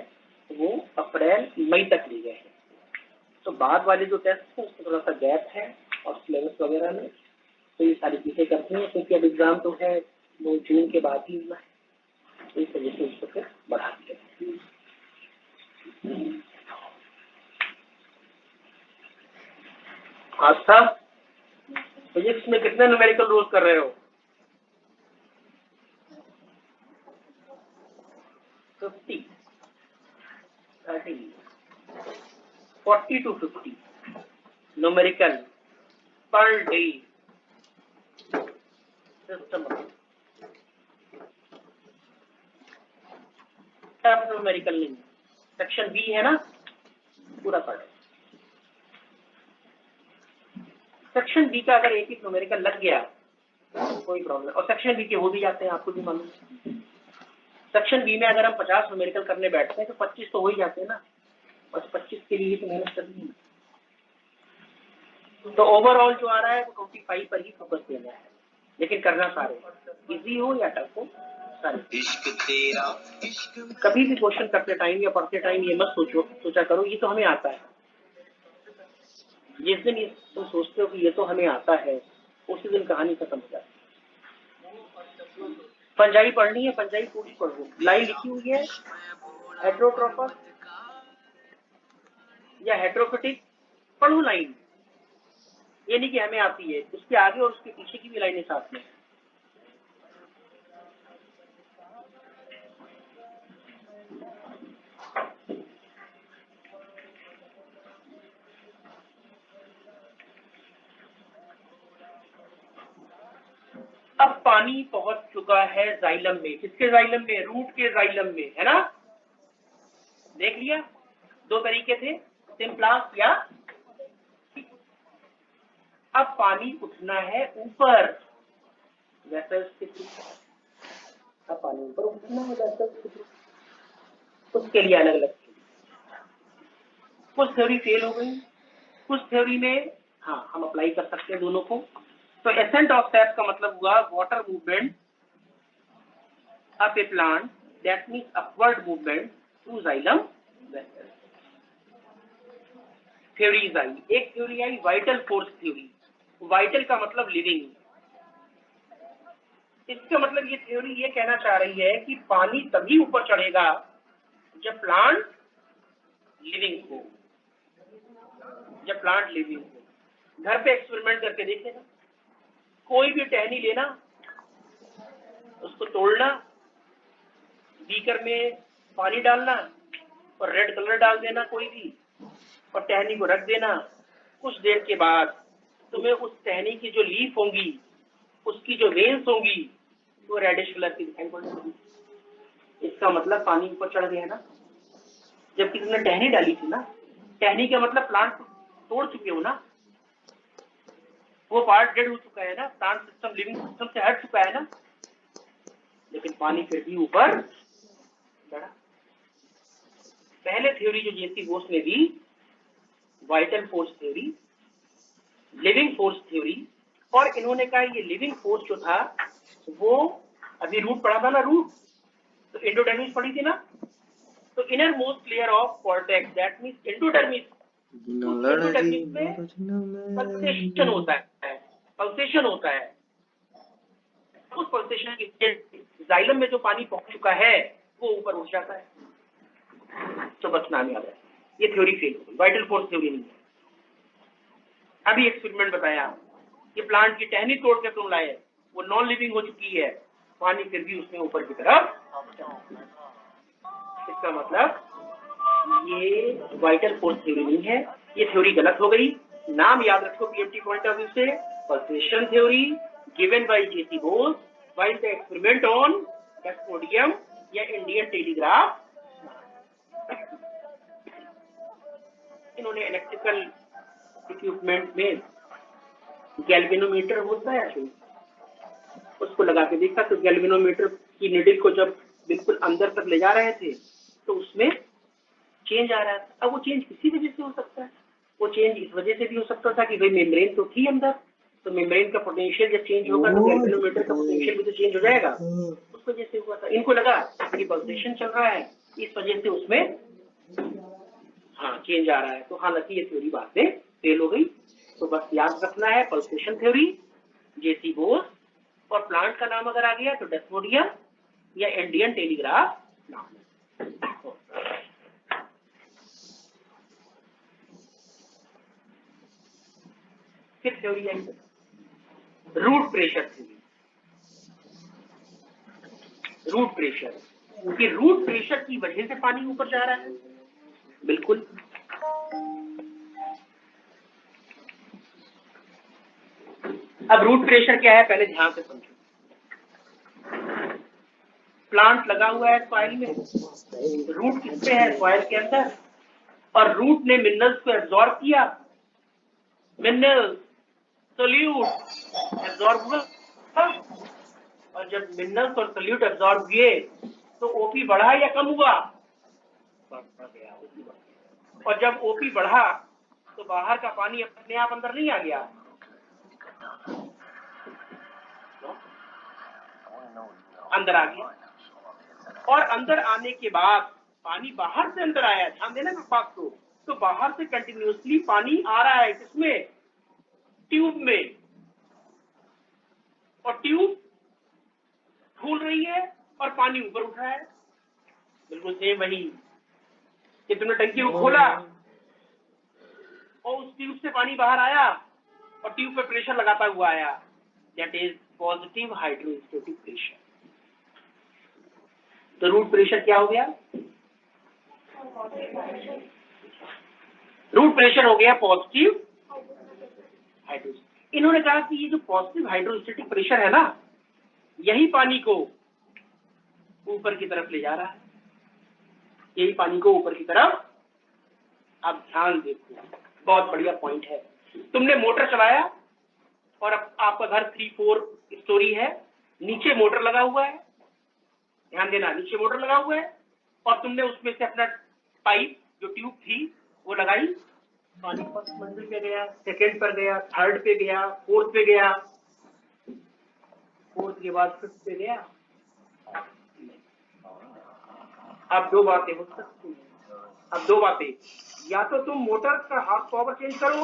वो अप्रैल मई तक ले गए हैं। तो बाद वाले जो टेस्ट है उसमें थोड़ा सा गैप है और सिलेबस वगैरह में, तो ये सारी चीजें करती हैं, क्योंकि अब एग्जाम तो है वो जून के बाद ही हुआ है, तो इस वजह से उसको फिर बढ़ा दिया। आस्था, फिजिक्स में कितने न्यूमेरिकल रूल्स कर रहे हो? 50, 30, 40 to 50 numerical per day system. अब न्यूमेरिकल नहीं, सेक्शन बी है ना पूरा पढ़। सेक्शन बी का अगर एक ही न्यूमेरिकल लग गया तो कोई प्रॉब्लम, और सेक्शन बी के हो भी जाते हैं, आपको भी मालूम। सेक्शन बी में अगर हम 50 न्यूमेरिकल करने बैठते हैं तो 25 तो हो ही जाते हैं ना, बस 25 के लिए तो मेहनत करनी है। तो ओवरऑल जो आ रहा है वो 25 पर ही फोकस देना है, लेकिन करना सारे, इजी हो या टफ हो सारे। कभी भी क्वेश्चन करते टाइम या पढ़ते टाइम ये मत सोचा करो ये तो हमें आता है। जिस दिन तुम सोचते हो कि ये तो हमें आता है, उसी दिन कहानी खत्म हो जाती है। पंजाबी पढ़नी है, पंजाबी पूरी पढ़ो, लाइन लिखी हुई है, हेट्रोट्रोपस या हेट्रोफिटिक, पढ़ो लाइन। ये नहीं कि हमें आती है, उसके आगे और उसके पीछे की भी लाइनें साथ में। अब पानी पहुंच चुका है जाइलम में, किसके जाइलम में? रूट के जाइलम में, है ना। देख लिया, दो तरीके थे, सिम्प्लास या। अब पानी उठना है ऊपर वेसल्स के थ्रू, अब पानी ऊपर उठना है वेसल्स के थ्रू, उसके लिए अलग अलग कुछ थ्योरी फेल हो गई, कुछ थ्योरी में हाँ हम अप्लाई कर सकते हैं दोनों को। तो एसेंट ऑफ स्टेप का मतलब हुआ water movement up a plant, that means upward movement through xylem vessel. Theories आई, एक थ्योरी आई वाइटल फोर्स थ्योरी। वाइटल का मतलब लिविंग, इसका मतलब ये थ्योरी ये कहना चाह रही है कि पानी तभी ऊपर चढ़ेगा जब प्लांट लिविंग हो, जब प्लांट लिविंग हो। घर पे एक्सपेरिमेंट करके देखेगा, कोई भी टहनी लेना, उसको तोड़ना, बीकर में पानी डालना और रेड कलर डाल देना कोई भी, और टहनी को रख देना। कुछ देर के बाद तुम्हें उस टहनी की जो लीफ होंगी, उसकी जो वेन्स होंगी, वो रेडिश कलर की दिखाई पड़ेगी। इसका मतलब पानी ऊपर चढ़ गया ना। जबकि तुमने टहनी डाली थी ना, टहनी का मतलब प्लांट तोड़ चुके हो ना, वो पार्ट डेड हो चुका है ना, प्लांट सिस्टम लिविंग सिस्टम से हट चुका है ना, लेकिन पानी फिर भी ऊपर चढ़ा। पहले थ्योरी जो जेसी बोस ने दी, vital force theory, living force theory, और इन्होंने कहा ये लिविंग फोर्स जो था वो, अभी रूट पढ़ा था ना, रूट तो एंडोडर्मिस पढ़ी थी ना, तो inner most layer of cortex, that means endodermis, endodermis में पल्सेशन होता है, पल्सेशन होता है। उस पल्सेशन के जाइलम में जो पानी पहुंच चुका है वो ऊपर उठ जाता है। तो बस नाम याद है, ये थ्योरी फेल हो गई, वाइटल फोर्स थ्योरी नहीं है। अभी एक्सपेरिमेंट बताया, ये प्लांट की टहनी तोड़ के तुम लाए, वो नॉन लिविंग हो चुकी है, पानी फिर भी उसमें ऊपर की तरफ। इसका मतलब ये वाइटल फोर्स थ्योरी नहीं है, ये थ्योरी गलत हो गई। नाम याद रखो पीएमटी पॉइंट ऑफ व्यू से, pulsation theory given by JC Bose while the experiment on desmodium या इंडियन टेलीग्राफ। इन्होंने इलेक्ट्रिकल इक्विपमेंट में गैल्वेनोमीटर होता है, उसको लगा के देखा, तो गैल्वेनोमीटर की निडल को जब बिल्कुल अंदर तक ले जा रहे थे तो उसमें चेंज आ रहा था। अब वो चेंज किसी वजह से हो सकता है, वो चेंज इस वजह से भी हो सकता था कि भाई मेम्ब्रेन तो थी अंदर, तो मेम्ब्रेन का पोटेंशियल जब चेंज होगा तो गैल्वेनोमीटर का पोटेंशियल भी तो चेंज हो जाएगा, उस वजह से हुआ था। इनको लगा कि पल्सेशन चल रहा है, इस वजह से उसमें हाँ चेंज आ रहा है। तो हालांकि ये थ्योरी बाद में फेल हो गई। तो बस याद रखना है पल्सेशन थ्योरी, जेसी बोस, और प्लांट का नाम अगर आ गया तो डेस्मोडियम या इंडियन टेलीग्राफ नाम। फिर थ्योरी आई root pressure theory. Root pressure, क्योंकि रूट प्रेशर की वजह से पानी ऊपर जा रहा है, बिल्कुल। अब रूट प्रेशर क्या है पहले ध्यान से समझो। प्लांट लगा हुआ है सॉइल में, रूट किसमें है? सॉइल के अंदर, और रूट ने मिनरल्स को एब्जॉर्ब किया, मिनरल सोल्यूट एब्जॉर्ब हुआ, और जब मिनरल्स और सोल्यूट एब्जॉर्ब हुए तो ओपी बढ़ा या कम हुआ? बढ़ गया, OP बढ़ गया। और जब ओपी बढ़ा तो बाहर का पानी अपने आप अंदर नहीं आ गया, अंदर आ गया, और अंदर आने के बाद पानी बाहर से अंदर आया। ध्यान देना इस बात को, तो बाहर से कंटिन्यूसली पानी आ रहा है किसमें? ट्यूब में, और ट्यूब फूल रही है और पानी ऊपर उठ रहा है। बिल्कुल सेम वही कि तुमने टंकी को खोला और उस ट्यूब से पानी बाहर आया और ट्यूब पे प्रेशर लगाता हुआ आया, that is positive hydrostatic pressure. तो रूट प्रेशर क्या हो गया? रूट प्रेशर हो गया पॉजिटिव हाइड्रोस्टैटिक। इन्होंने कहा कि ये जो पॉजिटिव हाइड्रोस्टैटिक प्रेशर है ना, यही पानी को ऊपर की तरफ ले जा रहा है, यही पानी को ऊपर की तरफ। अब ध्यान देखो, बहुत बढ़िया पॉइंट है। तुमने मोटर चलाया और अब आपका घर 3-4 स्टोरी है, नीचे मोटर लगा हुआ है, ध्यान देना, नीचे मोटर लगा हुआ है, और तुमने उसमें से अपना पाइप जो ट्यूब थी वो लगाई, पानी फर्स्ट मंजिल पे गया, सेकंड पर गया, थर्ड पे गया, फोर्थ पे गया, फोर्थ के बाद फिफ्थ पे गया। अब दो बातें हो सकती हैं, अब दो बातें, या तो तुम मोटर का हॉर्स पावर चेंज करो,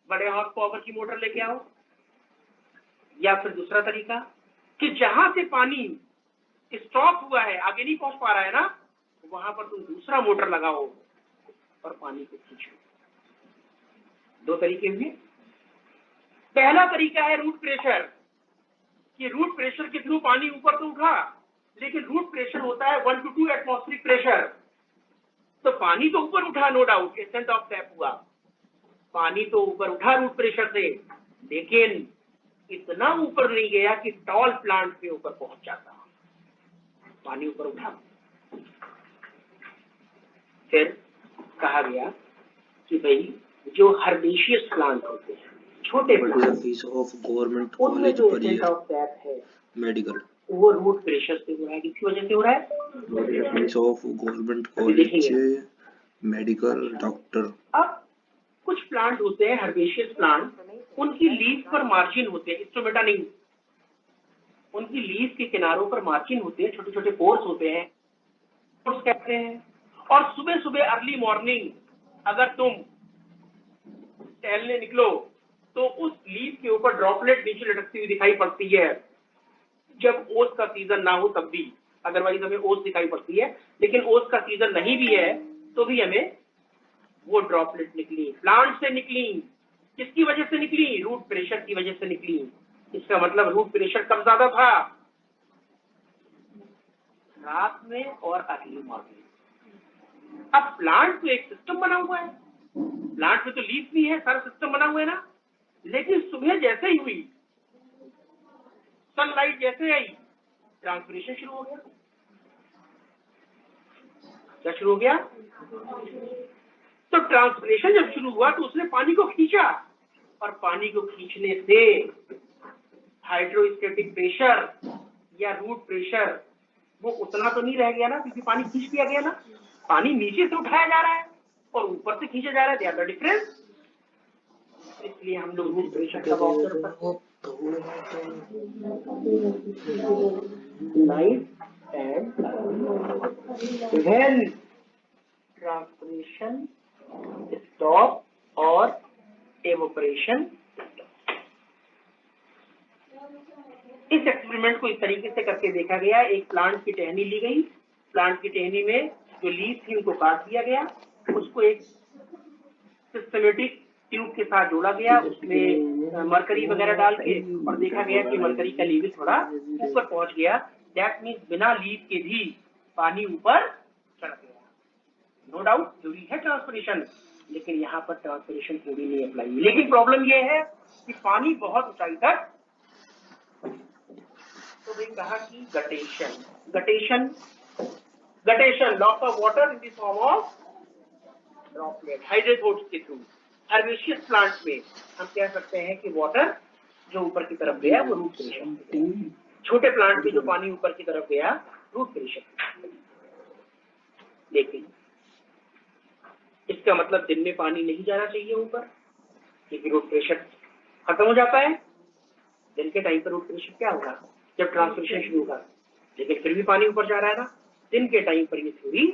बड़े हॉर्स पावर की मोटर लेके आओ, या फिर दूसरा तरीका कि जहां से पानी स्टॉप हुआ है, आगे नहीं पहुंच पा रहा है ना, वहां पर तुम दूसरा मोटर लगाओ और पानी को खींचो। दो तरीके हुए। पहला तरीका है रूट प्रेशर, कि रूट प्रेशर के थ्रू पानी ऊपर तो उठा, लेकिन रूट प्रेशर होता है 1 to 2 एटमॉस्फेरिक प्रेशर, तो पानी तो ऊपर उठा, no doubt, ascent of sap हुआ, पानी तो ऊपर उठा रूट प्रेशर से, लेकिन इतना ऊपर नहीं गया कि टॉल प्लांट पे ऊपर पहुंच जाता। पानी ऊपर उठा। फिर कहा गया कि भाई जो हर्बेशियस प्लांट होते हैं, छोटे बड़े, फीस ऑफ गवर्नमेंट उनमें कॉलेज जो पर एसेंट ऑफ टैप है मेडिकल, वो रूट प्रेशर से हो रहा है। किसकी वजह से हो रहा है? Fees of government college medical doctor. अब कुछ प्लांट होते हैं हर्बेशियस प्लांट, उनकी लीफ पर मार्जिन होते हैं, इंस्ट्रूमेंटा नहीं, उनकी लीफ के किनारों पर मार्जिन होते हैं, छोटे छोटे पोर्स होते हैं, पोर्स कहते हैं। और सुबह सुबह अर्ली मॉर्निंग अगर तुम टहलने निकलो तो उस लीफ के ऊपर ड्रॉपलेट नीचे लटकती हुई दिखाई पड़ती है, जब ओस का सीजन ना हो तब भी, अदरवाइज हमें ओस दिखाई पड़ती है, लेकिन ओस का सीजन नहीं भी है तो भी हमें वो ड्रॉपलेट निकली, प्लांट से निकली। किसकी वजह से निकली? रूट प्रेशर की वजह से निकली। इसका मतलब रूट प्रेशर कब ज्यादा था? रात में और अर्ली मॉर्निंग। अब प्लांट तो एक सिस्टम बना हुआ है, प्लांट में तो लीफ भी है, सारा सिस्टम बना हुआ है ना, लेकिन सुबह जैसे ही हुई, सनलाइट जैसे आई, ट्रांसपिरेशन शुरू हो गया। क्या शुरू हो गया? तो ट्रांसपिरेशन जब शुरू हुआ तो उसने पानी को खींचा, और पानी को खींचने से हाइड्रोस्टैटिक प्रेशर या रूट प्रेशर वो उतना तो नहीं रह गया ना, क्योंकि पानी खींच दिया गया ना, पानी नीचे से उठाया जा रहा है और ऊपर से खींचा जा रहा है, दैट इज द डिफरेंस। इसलिए हम लोग रूट प्रेशर का ऑब्जर्व करते हैं। Night and when transpiration stop और एवोपरेशन। इस एक्सपेरिमेंट को इस तरीके से करके देखा गया, एक प्लांट की टहनी ली गई, प्लांट की टहनी में जो लीफ थी उनको काट दिया गया, उसको एक सिस्टमेटिक ट्यूब के साथ जोड़ा गया, उसमें मरकरी वगैरह डाल के, और देखा गया कि मरकरी का लेवल थोड़ा ऊपर पहुंच गया। दैट मीन्स बिना लीफ के भी पानी ऊपर चढ़ गया। नो डाउट थ्योरी है ट्रांसपिरेशन, लेकिन यहाँ पर ट्रांसपिरेशन थ्योरी नहीं अप्लाई हुई। लेकिन प्रॉब्लम ये है कि पानी बहुत ऊंचाई तक भाई कहा कि guttation loss of water in the form of droplet hydropods के थ्रू। हर्बेशियस प्लांट्स में हम कह सकते हैं कि वाटर जो ऊपर की तरफ गया वो रूट प्रेशर, छोटे प्लांट में जो पानी ऊपर की तरफ गया रूट प्रेशर। लेकिन इसका मतलब दिन में पानी नहीं जाना चाहिए ऊपर, क्योंकि रूट प्रेशर खत्म हो जाता है। दिन के टाइम पर रूट प्रेशर क्या होगा, जब ट्रांसमिशन शुरू होगा, लेकिन फिर भी पानी ऊपर जा रहा है ना। दिन के टाइम पर ये थ्योरी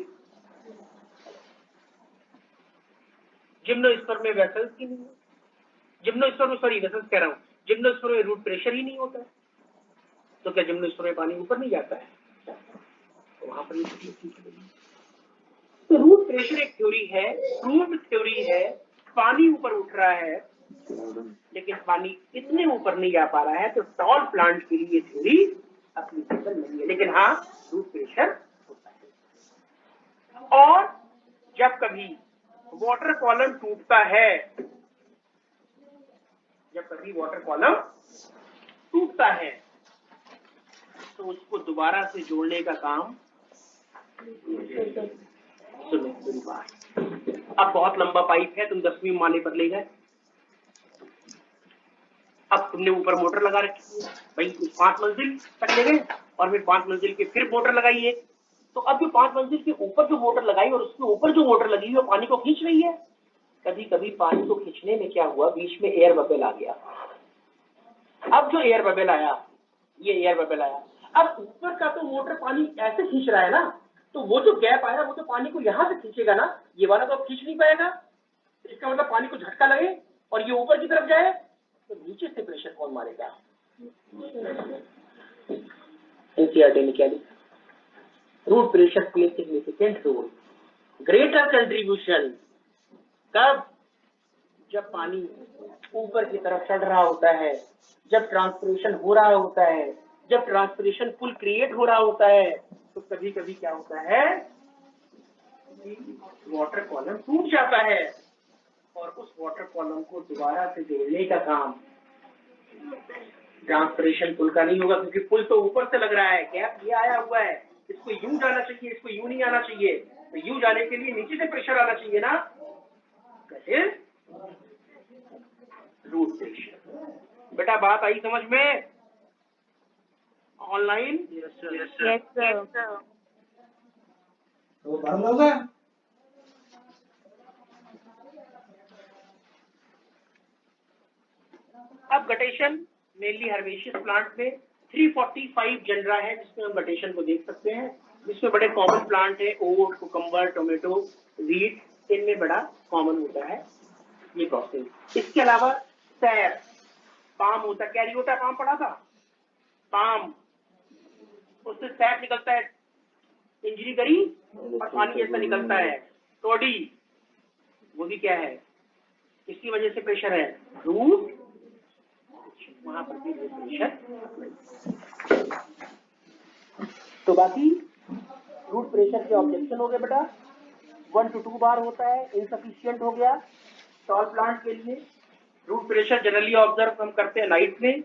जिम्नोस्पर्म में वेसल्स ही नहीं है, वेसल्स कह रहा हूँ, जिम्नोस्पर्म में रूट प्रेशर ही नहीं होता है, तो क्या जिम्नोस्पर्म में पानी ऊपर नहीं जाता है? तो वहां पर तो रूट प्रेशर एक थ्योरी है, प्रूव्ड थ्योरी है। पानी ऊपर उठ रहा है लेकिन पानी इतने ऊपर नहीं जा पा रहा है, तो टॉल प्लांट के लिए थ्योरी एप्लीकेबल नहीं है। लेकिन हाँ, रूट प्रेशर होता है। और जब कभी वाटर कॉलम टूटता है, तो उसको दोबारा से जोड़ने का काम, सुनो मेरी बात, अब बहुत लंबा पाइप है, तुम 10वीं माले पर ले गए, अब तुमने ऊपर मोटर लगा रखी है भाई, 5 मंजिल तक ले गए और फिर 5 मंजिल के फिर मोटर लगाई है। तो अब जो 5 मंजिल के ऊपर जो मोटर लगाई और उसके ऊपर जो मोटर लगी हुई पानी को खींच रही है। कभी कभी पानी को खींचने में क्या हुआ, बीच में एयर बबल आ गया। अब जो एयर बबल आया, अब ऊपर का तो मोटर पानी ऐसे खींच रहा है ना, तो वो जो गैप आया वो तो पानी को यहां से खींचेगा ना, ये वाला तो अब खींच नहीं पाएगा। इसका मतलब पानी को झटका लगे और ये ऊपर की तरफ जाए, तो नीचे से प्रेशर कौन मारेगा? एनसीईआरटी ने क्या लिखा, root pressure play significant role, greater contribution. कब? जब पानी ऊपर की तरफ चढ़ रहा होता है, जब ट्रांसपिरेशन हो रहा होता है, जब ट्रांसपिरेशन पुल क्रिएट हो रहा होता है, तो कभी कभी क्या होता है, वाटर कॉलम टूट जाता है और उस वाटर कॉलम को दोबारा से जोड़ने का काम ट्रांसपिरेशन पुल का नहीं होगा, क्योंकि पुल तो ऊपर से लग रहा है, गैप ये आया हुआ है, इसको यूं जाना चाहिए, इसको यूं नहीं आना चाहिए। तो यूं जाने के लिए नीचे से प्रेशर आना चाहिए ना, रूट प्रेशर। बेटा बात आई समझ में? ऑनलाइन? Yes sir. तो भर लोगे? अब गटेशन मेनली हर्बेशियस प्लांट में 345 जनरा है जिसमें हम गटेशन को देख सकते हैं, जिसमें बड़े कॉमन प्लांट है, ओट, कुकम्बर, टोमेटो, वीट, इनमें बड़ा कॉमन होता है ये प्रोसेस। इसके अलावा सैर, पाम होता है, कैरियोटा पाम पढ़ा था, पाम, उससे सैर निकलता है, इंजरी करी और पानी जैसा निकलता है। टोडी, वो भी क्या है, किसकी वजह से प्रेशर है, रूट, वहां पर भी प्रेशर। तो बाकी रूट प्रेशर के ऑब्जेक्शन हो गए बेटा, 1 to 2 बार होता है, इनसफिशियंट हो गया टॉल प्लांट के लिए। रूट प्रेशर जनरली ऑब्जर्व हम करते हैं नाइट में,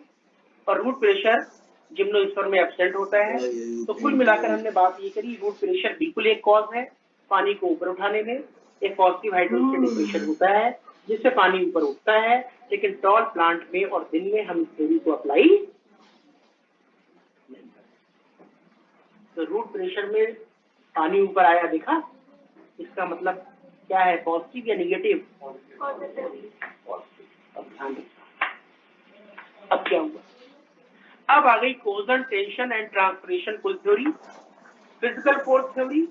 और रूट प्रेशर जिम्नोस्पर्म में एब्सेंट होता है। तो कुल मिलाकर हमने बात ये करी, रूट प्रेशर बिल्कुल एक कॉज है पानी को ऊपर उठाने में, एक पॉजिटिव हाइड्रोस्टेटिक प्रेशर होता है जिससे पानी ऊपर उठता है। लेकिन टॉल प्लांट में और दिन में हम इस थ्योरी को अप्लाई नहीं करते। तो रूट प्रेशर में पानी ऊपर आया, देखा, इसका मतलब क्या है, पॉजिटिव या निगेटिव? अब क्या हुआ, अब आ गई cohesion, tension and transpiration pull theory, physical force theory,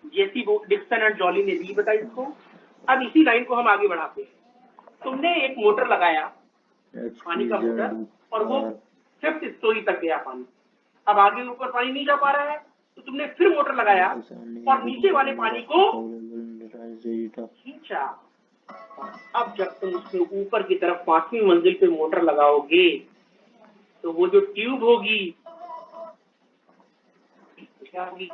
JC Dixon and Joly ने दी बताई इसको। अब इसी लाइन को हम आगे बढ़ाते हैं। तुमने एक मोटर लगाया, पानी का मोटर, और वो 5th स्टोरी तक गया पानी, अब आगे ऊपर पानी नहीं जा पा रहा है, तो तुमने फिर मोटर लगाया और नीचे वाले पानी को खींचा। अब जब तुम उसके ऊपर की तरफ 5वीं मंजिल पे मोटर लगाओगे, तो वो जो ट्यूब होगी क्या होगी,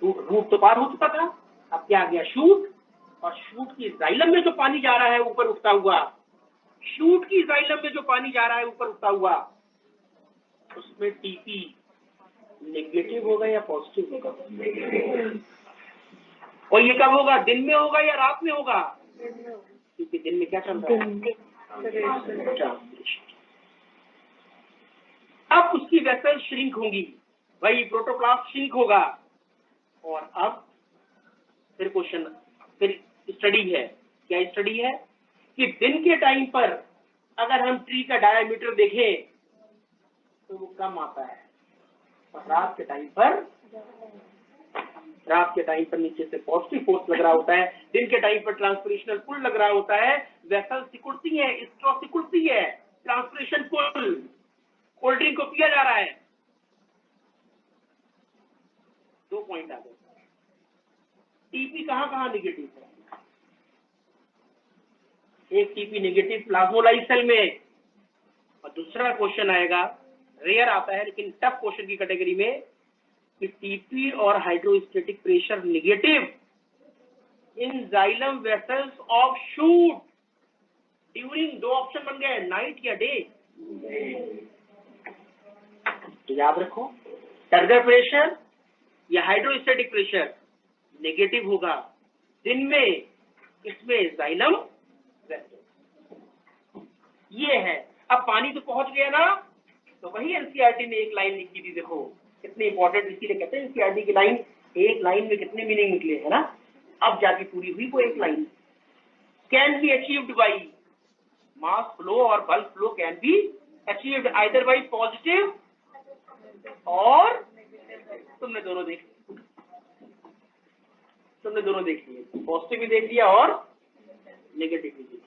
रूट तो पार हो चुका था, अब क्या आ गया, शूट, और शूट की जाइलम में जो पानी जा रहा है ऊपर उठता हुआ, शूट की जाइलम में जो पानी जा रहा है ऊपर उठता हुआ, उसमें टीपी नेगेटिव होगा या पॉजिटिव होगा? और ये कब होगा, दिन में होगा या रात में होगा? क्योंकि दिन में क्या चल रहा है? अब उसकी वेसल श्रिंक होंगी, भाई प्रोटोप्लास्ट श्रिंक होगा। और अब फिर क्वेश्चन, फिर स्टडी है, क्या स्टडी है कि दिन के टाइम पर अगर हम ट्री का डायमीटर देखें तो वो कम आता है, और रात के टाइम पर नीचे से पॉजिटिव फोर्स लग रहा होता है, दिन के टाइम पर ट्रांसपिरेशनल पुल लग रहा होता है, वेसल सिकुड़ती है, स्ट्रॉ सिकुड़ती है, ट्रांसपिरेशन पुल, कोल्ड ड्रिंक को पिया जा रहा है। 2 पॉइंट आ गए। टीपी कहां नेगेटिव है? एक टीपी नेगेटिव प्लाज्मोलाइज सेल में, और दूसरा क्वेश्चन आएगा, रेयर आता है लेकिन टफ क्वेश्चन की कैटेगरी में, कि टीपी और hydrostatic pressure negative in xylem vessels of shoot during, 2 option बन गए, नाइट या डे। तो याद रखो, टर्गर प्रेशर या हाइड्रोस्टेटिक प्रेशर नेगेटिव होगा दिन में, इसमें जाइलम वेसल। ये है। अब पानी तो पहुंच गया ना, तो वही एनसीईआरटी ने एक लाइन लिखी थी, देखो कितनी इंपॉर्टेंट, इसीलिए कहते हैं एनसीईआरटी की लाइन, एक लाइन में कितने मीनिंग निकले है ना, अब जाके पूरी हुई वो एक लाइन। Can be achieved by mass flow और bulk flow, can be achieved either by positive और, तुमने दोनों देख लिए, पॉजिटिव भी देख लिया और नेगेटिव भी देख लिया।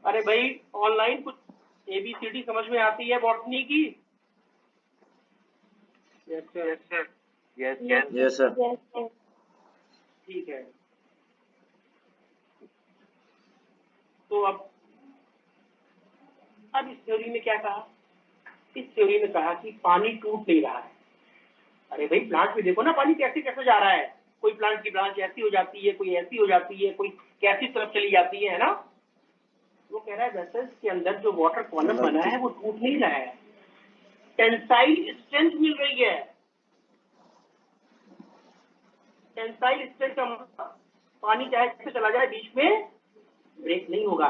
अरे भाई ऑनलाइन कुछ ABCD समझ में आती है बॉटनी की? Yes sir. Yes sir. ठीक है। तो अब इस थ्योरी में क्या कहा? इस थ्योरी में कहा कि पानी टूट नहीं रहा है। अरे भाई प्लांट में देखो ना, पानी कैसे कैसे जा रहा है, कोई प्लांट की ब्रांच ऐसी हो जाती है, कोई ऐसी हो जाती है, कोई कैसी तरफ चली जाती है ना। वो कह रहा है वेसल्स के अंदर जो वाटर कॉलम बना है वो टूट नहीं रहा है, टेंसाइल स्ट्रेंथ मिल रही है। टेंसाइल स्ट्रेंथ का मतलब पानी चाहे से चला जाए बीच में ब्रेक नहीं होगा।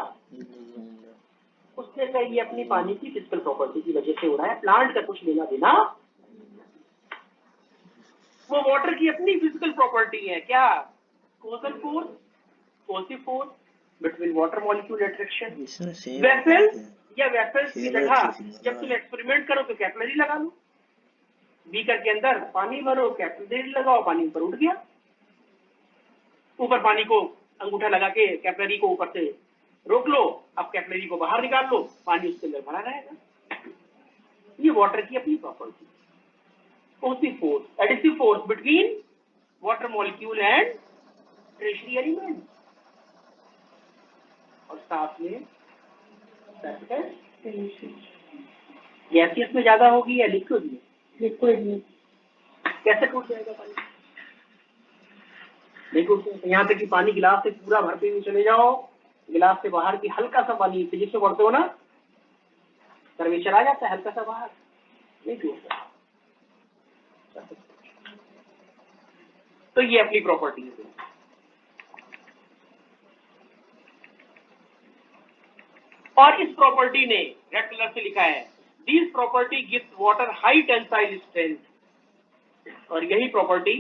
उसने कहा ये अपनी पानी की फिजिकल प्रॉपर्टी की वजह से हो रहा है, प्लांट का कुछ लेना देना, वो वाटर की अपनी फिजिकल प्रॉपर्टी है। क्या? Cohesive force, cohesive force between water molecule attraction. Vessels या वेसल्स की जगह जब तुम एक्सपेरिमेंट करो तो कैपिलरी लगा लो, बीकर के अंदर पानी भरो, कैपिलरी लगाओ, पानी ऊपर उठ गया, ऊपर पानी को अंगूठा लगा के कैपिलरी को ऊपर से रोक लो, अब कैपिलरी को बाहर निकाल लो, पानी उसके अंदर भरा रहेगा। ये वाटर की अपनी property. Cohesive force, adhesive force between water molecule and tertiary element, और साथ में गैसियस में ज्यादा होगी या लिक्विड में? लिक्विड में। कैसे टूट जाएगा पानी? नहीं टूट जाएगा। यहाँ तक कि पानी गिलास से पूरा भरते हुए चले जाओ, गिलास से बाहर की हल्का सा पानी, फिजिक्स में पढ़ते हो ना, कर्वेचर आ जाता है हल्का सा बाहर, नहीं टूटता। तो ये अपनी प्रॉपर्टी है। और इस प्रॉपर्टी ने रेड कलर से लिखा है, this property gives water high tensile strength, और यही प्रॉपर्टी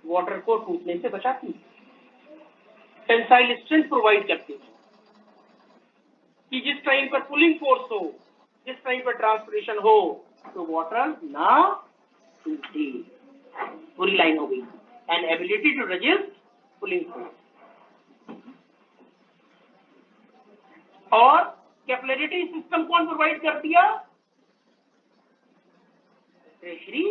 वाटर को टूटने से बचाती है, टेंसाइल स्ट्रेंथ प्रोवाइड करती है कि जिस टाइम पर पुलिंग फोर्स हो, जिस टाइम पर ट्रांसपिरेशन हो, तो वाटर ना टूटे। पूरी लाइन हो गई, an ability to resist pulling force. और कैपिलरिटी सिस्टम कौन प्रोवाइड कर दिया? टर्शियरी।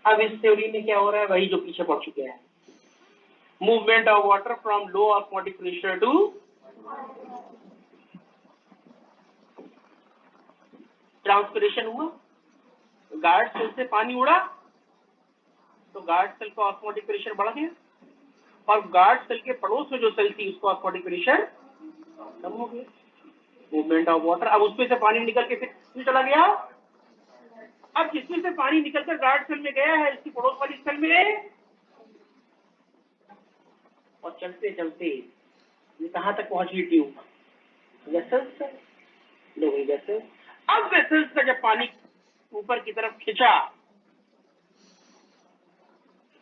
अब इस थ्योरी में क्या हो रहा है, वही जो पीछे पड़ चुके हैं, movement of water from low osmotic pressure to transpiration हुआ, गार्ड सेल से पानी उड़ा तो गार्ड सेल का ऑस्मोटिक प्रेशर बढ़ गया, और गार्ड सेल के पड़ोस में जो सेल थी उसका ऑस्मोटिक प्रेशर कम हो गया। मूवमेंट ऑफ वाटर, अब उसमें से पानी निकल के फिर चला गया। अब जिसमें से पानी निकलकर गार्ड सेल में गया है इसकी पड़ोस वाली सेल में, और चलते चलते ये कहां तक पहुंच गई ट्यूब, वेसल्स वेसल्स। अब वेसल्स का जब पानी ऊपर की तरफ खिंचा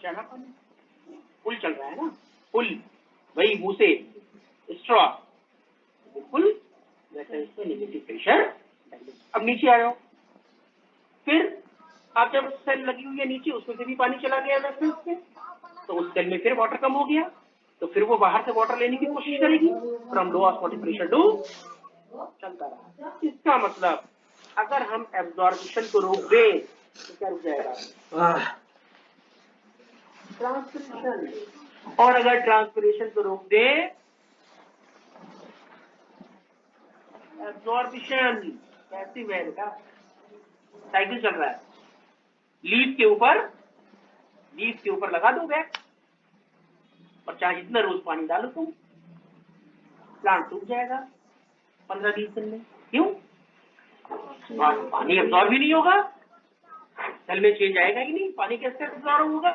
ना, पानी पुल चल रहा है ना, पुल वही मुंह से स्ट्रॉ, बिल्कुल वेसल्स में नेगेटिव प्रेशर। अब नीचे आ जाओ, फिर आप जब सेल लगी हुई है नीचे उसमें से भी पानी चला गया वेसल्स में, तो उस सेल में फिर वाटर कम हो गया, तो फिर वो बाहर से वाटर लेने की कोशिश करेगी, from low osmotic pressure to चलता रहा। इसका मतलब अगर हम एब्जॉर्प्शन को रोक दें तो क्या रुक जाएगा, ट्रांसपिरेशन, और अगर ट्रांसपिरेशन को रोक दें एब्जॉर्प्शन। कैसी वेल का साइकिल चल रहा है, लीफ के ऊपर लगा दो बैग, और चाहे जितना रोज पानी डालो तुम, प्लांट सूख जाएगा 15-20 दिन में। क्यों? पानी एब्जॉर्ब भी नहीं होगा, सेल में चेंज आएगा ही नहीं, पानी कैसे एब्जॉर्ब होगा।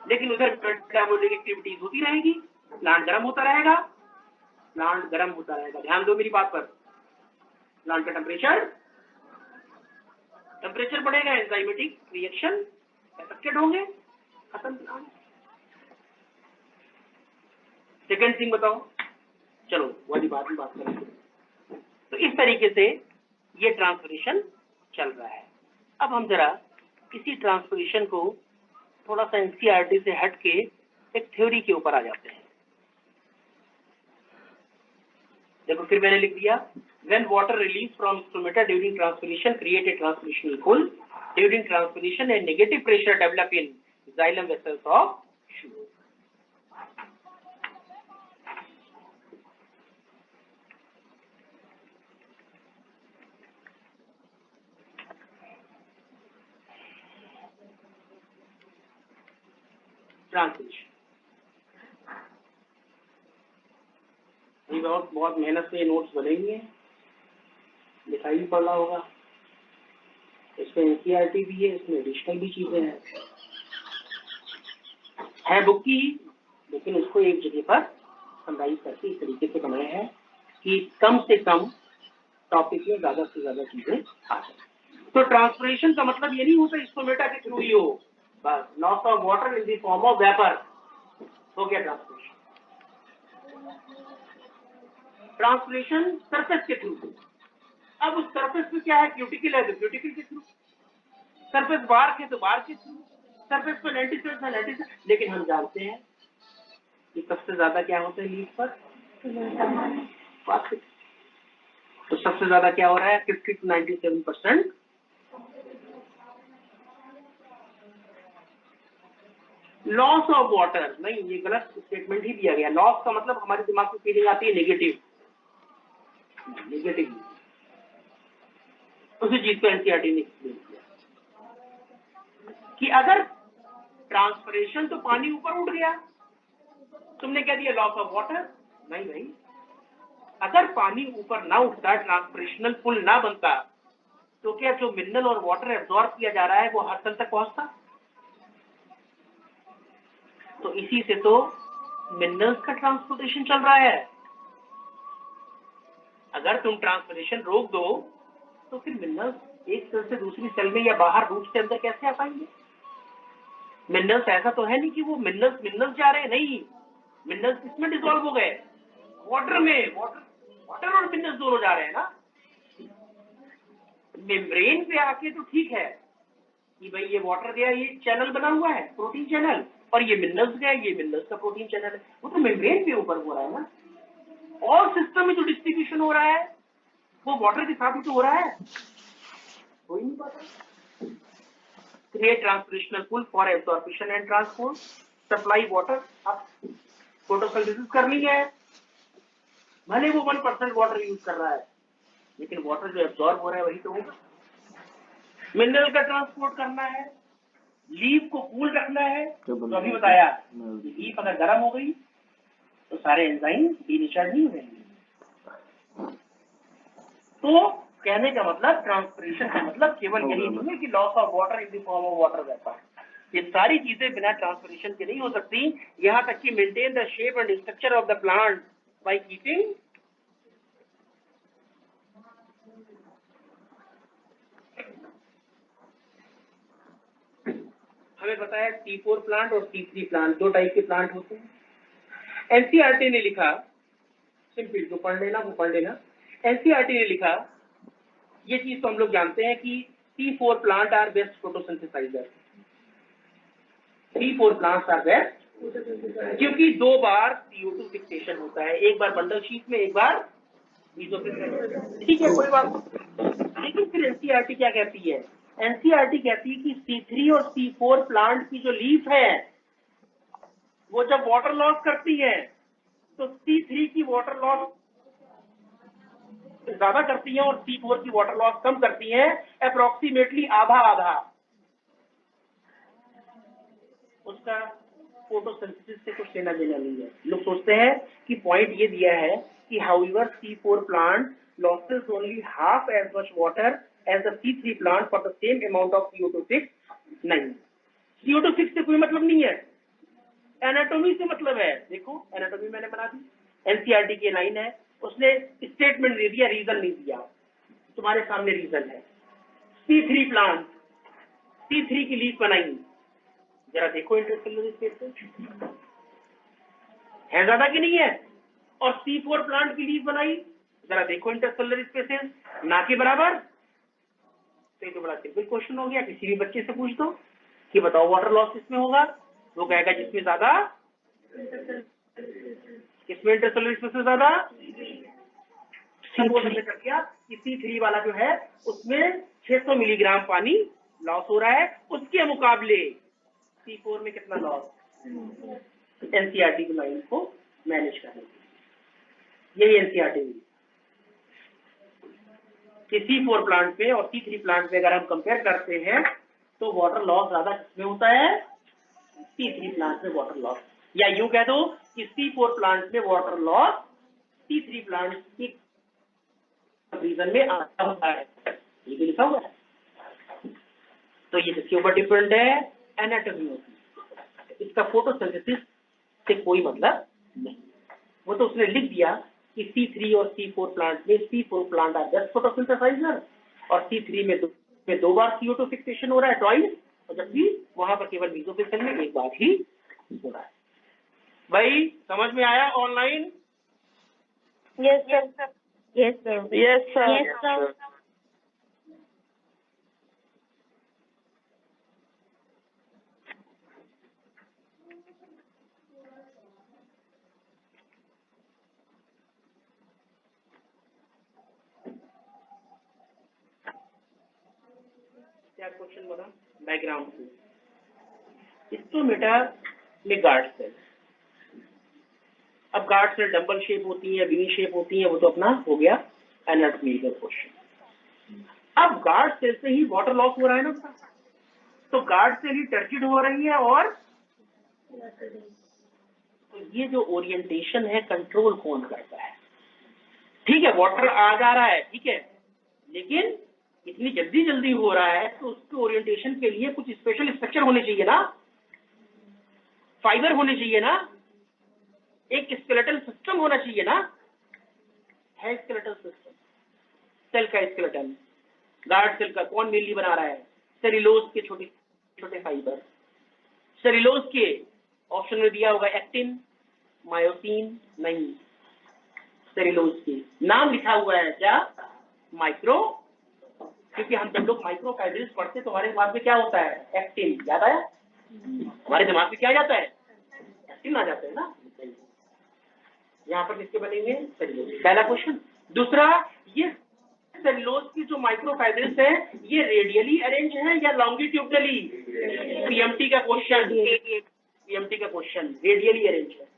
लेकिन उधर मेटाबॉलिक एक्टिविटीज होती रहेगी, प्लांट गर्म होता रहेगा, ध्यान दो मेरी बात पर। प्लांट का टेम्परेचर बढ़ेगा, एंजाइमेटिक रिएक्शन अफेक्टेड होंगे, खत्म प्लांट। सेकेंड थिंग बताओ, चलो वाली बात में बात करेंगे। तो इस तरीके से ये ट्रांसपिरेशन चल रहा है। अब हम जरा इसी ट्रांसपिरेशन को थोड़ा सा एनसीईआरटी से हट के एक थ्योरी के ऊपर आ जाते हैं। देखो फिर मैंने लिख दिया, when water released from stomata during transpiration create a transpirational pull. During transpiration a negative pressure develop in xylem vessels of shoe. Transpiration बहुत मेहनत से नोट्स बनेंगे, दिखाई भी पड़ रहा होगा, इसमें एनसीईआरटी भी है, इसमें एडिशनल भी चीजें हैं, है बुक की, लेकिन उसको एक जगह पर समराइज करके इस तरीके से बनाया है कि कम से कम टॉपिक में ज्यादा से ज्यादा चीजें आ जाए। तो ट्रांसपिरेशन का मतलब ये नहीं होता स्टोमेटा के थ्रू ही हो, बस loss of water in the form of vapour हो गया ट्रांसपिरेशन। ट्रांसपिरेशन सरफेस के थ्रू, अब उस सरफेस पे क्या है, क्यूटिकल है तो क्यूटिकल के थ्रू, सरफेस बार्क है तो बार्क के थ्रू, सरफेस पर लेंटिसेल्स है लेंटिसेल्स, लेकिन हम जानते हैं कि सबसे ज्यादा क्या होता है लीफ पर, तो सबसे ज्यादा क्या हो रहा है 50 to 97%। लॉस ऑफ वाटर नहीं, ये गलत स्टेटमेंट ही दिया गया। लॉस का मतलब हमारे दिमाग में फीलिंग आती है नेगेटिव, उसी चीज को एनसीईआरटी ने एक्सप्लेन किया कि अगर ट्रांसपिरेशन तो पानी ऊपर उठ गया, तुमने क्या दिया लॉस ऑफ वाटर, नहीं भाई, अगर पानी ऊपर ना उठता, ट्रांसपिरेशनल पुल ना बनता, तो क्या जो मिनरल और वाटर एब्जॉर्ब किया जा रहा है वो हर सेल तक पहुंचता। तो इसी से तो मिनरल्स का ट्रांसपोर्टेशन चल रहा है। अगर तुम ट्रांसपिरेशन रोक दो तो फिर मिनरल्स एक सेल से दूसरी सेल में या बाहर रूट से अंदर कैसे आ पाएंगे। मिनरल्स ऐसा तो है नहीं कि वो मिनरल्स जा रहे हैं, नहीं, मिनरल्स किसमें डिसॉल्व हो गए, वाटर में, वाटर और मिनरल्स दोनों जा रहे हैं ना। मेम्ब्रेन पे आके तो ठीक है कि भाई ये वाटर गया, ये चैनल बना हुआ है प्रोटीन चैनल, और ये मिनरल्स गया, ये मिनरल्स का प्रोटीन चैनल है, वो तो मेम्ब्रेन पे ऊपर हो रहा है ना। और सिस्टम में जो डिस्ट्रीब्यूशन हो रहा है वो वाटर के साथ ही तो हो रहा है, हो ही नहीं पाता। create transpirational pool for absorption and transport, supply water. अब फोटोसिंथेसिस करनी है, भले वो 1% वाटर यूज कर रहा है, लेकिन वाटर जो एब्जॉर्ब हो रहा है वही तो होगा। मिनरल का ट्रांसपोर्ट करना है, लीफ को कूल रखना है, तो अभी बताया लीफ अगर गर्म हो गई तो सारे एंजाइम डिनेचर नहीं हो जाएंगे। तो कहने का मतलब ट्रांसपिरेशन का मतलब केवल यही नहीं है कि loss of water in the form of water रहता है। ये सारी चीजें बिना ट्रांसपिरेशन के नहीं हो सकती। यहाँ तक कि maintain the shape and structure of the plant by keeping हमें पता है T4 प्लांट और T3 प्लांट, दो टाइप के प्लांट होते हैं। एनसीईआरटी ने लिखा, सिंपल जो पढ़ लेना वो पढ़ लेना। एनसीईआरटी ने लिखा, ये चीज तो हम लोग जानते हैं कि T4 plant are best photosynthesizer. T4 plants are best क्योंकि दो बार CO2 फिक्सेशन होता है, एक बार बंडल शीट में, एक बार मीसोफिल में। ठीक है, कोई बात नहीं। लेकिन फिर एनसीईआरटी क्या कहती है? एनसीईआरटी कहती है कि C3 और C4 प्लांट की जो लीफ है वो जब वाटर लॉस करती है तो C3 की वाटर लॉस ज्यादा करती है और C4 की वाटर लॉस कम करती है, अप्रोक्सीमेटली आधा आधा। उसका फोटोसिंथेसिस से कुछ लेना देना नहीं है। लोग सोचते हैं कि पॉइंट ये दिया है कि however C4 plant losses only half as much water as the C3 plant for the same amount of CO2 fix। नहीं, CO2 fix से कोई मतलब नहीं है, एनाटॉमी से मतलब है। देखो एनाटॉमी मैंने बना दी, एनसीईआरटी की लाइन है, उसने स्टेटमेंट दे दिया, रीजन नहीं दिया। तुम्हारे सामने रीजन है। C3 प्लांट, C3 की लीफ बनाई, जरा देखो इंटरसेलुलर स्पेस है ज्यादा कि नहीं है, और C4 प्लांट की लीफ बनाई, जरा देखो इंटरसेलुलर स्पेसेस ना के बराबर। तो ये तो बड़ा सिंपल क्वेश्चन हो गया, किसी भी बच्चे से पूछ दो कि बताओ वाटर लॉस किसमें होगा, वो कहेगा जिसमें ज्यादा, किसमें इंटरसेलुलर स्पेसेस ज्यादा। सपोज हमने कर दिया कि C3 वाला जो है उसमें 600 मिलीग्राम पानी लॉस हो रहा है, उसके मुकाबले C4 में कितना लॉस। एनसीईआरटी की लाइन को मैनेज करने, यही एनसीईआरटी में कि C4 प्लांट पे और C3 प्लांट में अगर हम कंपेयर करते हैं तो वाटर लॉस ज्यादा किसमें होता है, C3 प्लांट में वाटर लॉस। या यूं कह दो कि C4 प्लांट में वाटर लॉस C3 प्लांट की रीजन में आता होता है, ये भी लिखा हुआ है। तो ये किसके ऊपर डिपेंड है, एनाटॉमी होती है। इसका फोटोसिंथेसिस से कोई मतलब नहीं, वो तो उसने लिख दिया कि C3 और C4 प्लांट में C4 प्लांट आर बेस्ट फोटोसिंथेसाइजर और C3 में दो बार CO2 फिक्सेशन हो रहा है, ट्वाइस, और जबकि वहां पर केवल मीसोफिल में एक बार ही हो रहा है। भाई समझ में आया online? Yes sir, yes sir, yes sir, yes sir. क्या क्वेश्चन बना बैकग्राउंड से? स्टोमेटा में गार्ड सेल, अब गार्ड सेल डबल शेप होती है, विनी शेप होती है, वो तो अपना हो गया एनाटॉमी का क्वेश्चन। अब गार्ड सेल से ही वाटर लॉस हो रहा है ना, तो गार्ड सेल ही टर्जिड हो रही है, और तो ये जो ओरिएंटेशन है कंट्रोल कौन करता है? ठीक है, वाटर आ जा रहा है, ठीक है, लेकिन इतनी जल्दी हो रहा है तो उसके ओरिएंटेशन के लिए कुछ स्पेशल स्ट्रक्चर होने चाहिए ना, फाइबर होने चाहिए ना, एक स्केलेटल सिस्टम होना चाहिए ना, है स्केलेटल सिस्टम, सेल का स्केलेटन। गार्ड सेल का कौन मेनली बना रहा है? सेल्यूलोज के छोटे छोटे फाइबर। सेल्यूलोज के ऑप्शन में दिया होगा एक्टिन, मायोसिन, नहीं, सेल्यूलोज के नाम लिखा हुआ है क्या? माइक्रो, क्योंकि हम जब लोग माइक्रो फाइब्रिल्स पढ़ते तो हमारे दिमाग में क्या होता है? एक्टिन, याद आया? हमारे दिमाग में क्या जाता है? एक्टिन आ जाता है ना। यहाँ पर किसके बने हुए हैं? सेल्यूलोज। पहला क्वेश्चन। दूसरा, ये सेलुलोज की जो माइक्रोफाइब्रिल्स है ये रेडियली अरेंज है या लॉन्गिट्यूडनली? पीएमटी का क्वेश्चन, पीएमटी का क्वेश्चन, रेडियली अरेंज है।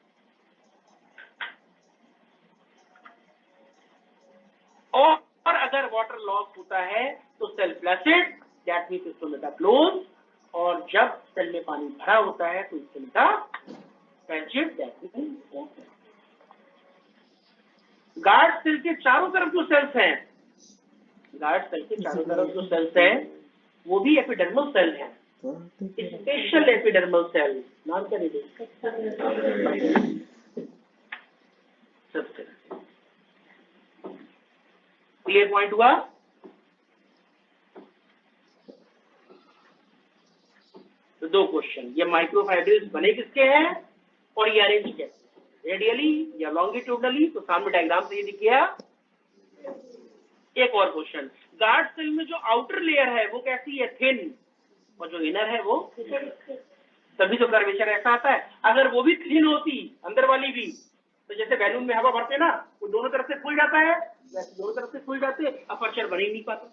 और अगर वाटर लॉस होता है तो cell flaccid, that means stomata close, और जब सेल में पानी भरा होता है तो stomata flaccid, that means guard cell के चारों तरफ जो सेल्स हैं, गार्ड सेल के चारों तरफ जो सेल्स हैं वो भी एपिडर्मल सेल हैं, स्पेशल एपिडर्मल सेल। नाम क्या दे क्लियर पॉइंट हुआ? तो दो क्वेश्चन, ये माइक्रोफाइब्रिल्स बने किसके हैं और ये अरेंज कैसे, रेडियली या लॉन्गिट्यूडनली? तो सामने डायग्राम से ये दिख गया। एक और क्वेश्चन, गार्ड सेल में जो आउटर लेयर है वो कैसी है, थिन, और जो इनर है वो, तभी तो कर्वेचर ऐसा आता है। अगर वो भी थिन होती अंदर वाली भी, तो जैसे बैलून में हवा भरते ना, वो दोनों तरफ से खुल जाता है, वैसे दोनों तरफ से खुल जाते, अपर्चर बन ही नहीं पाता।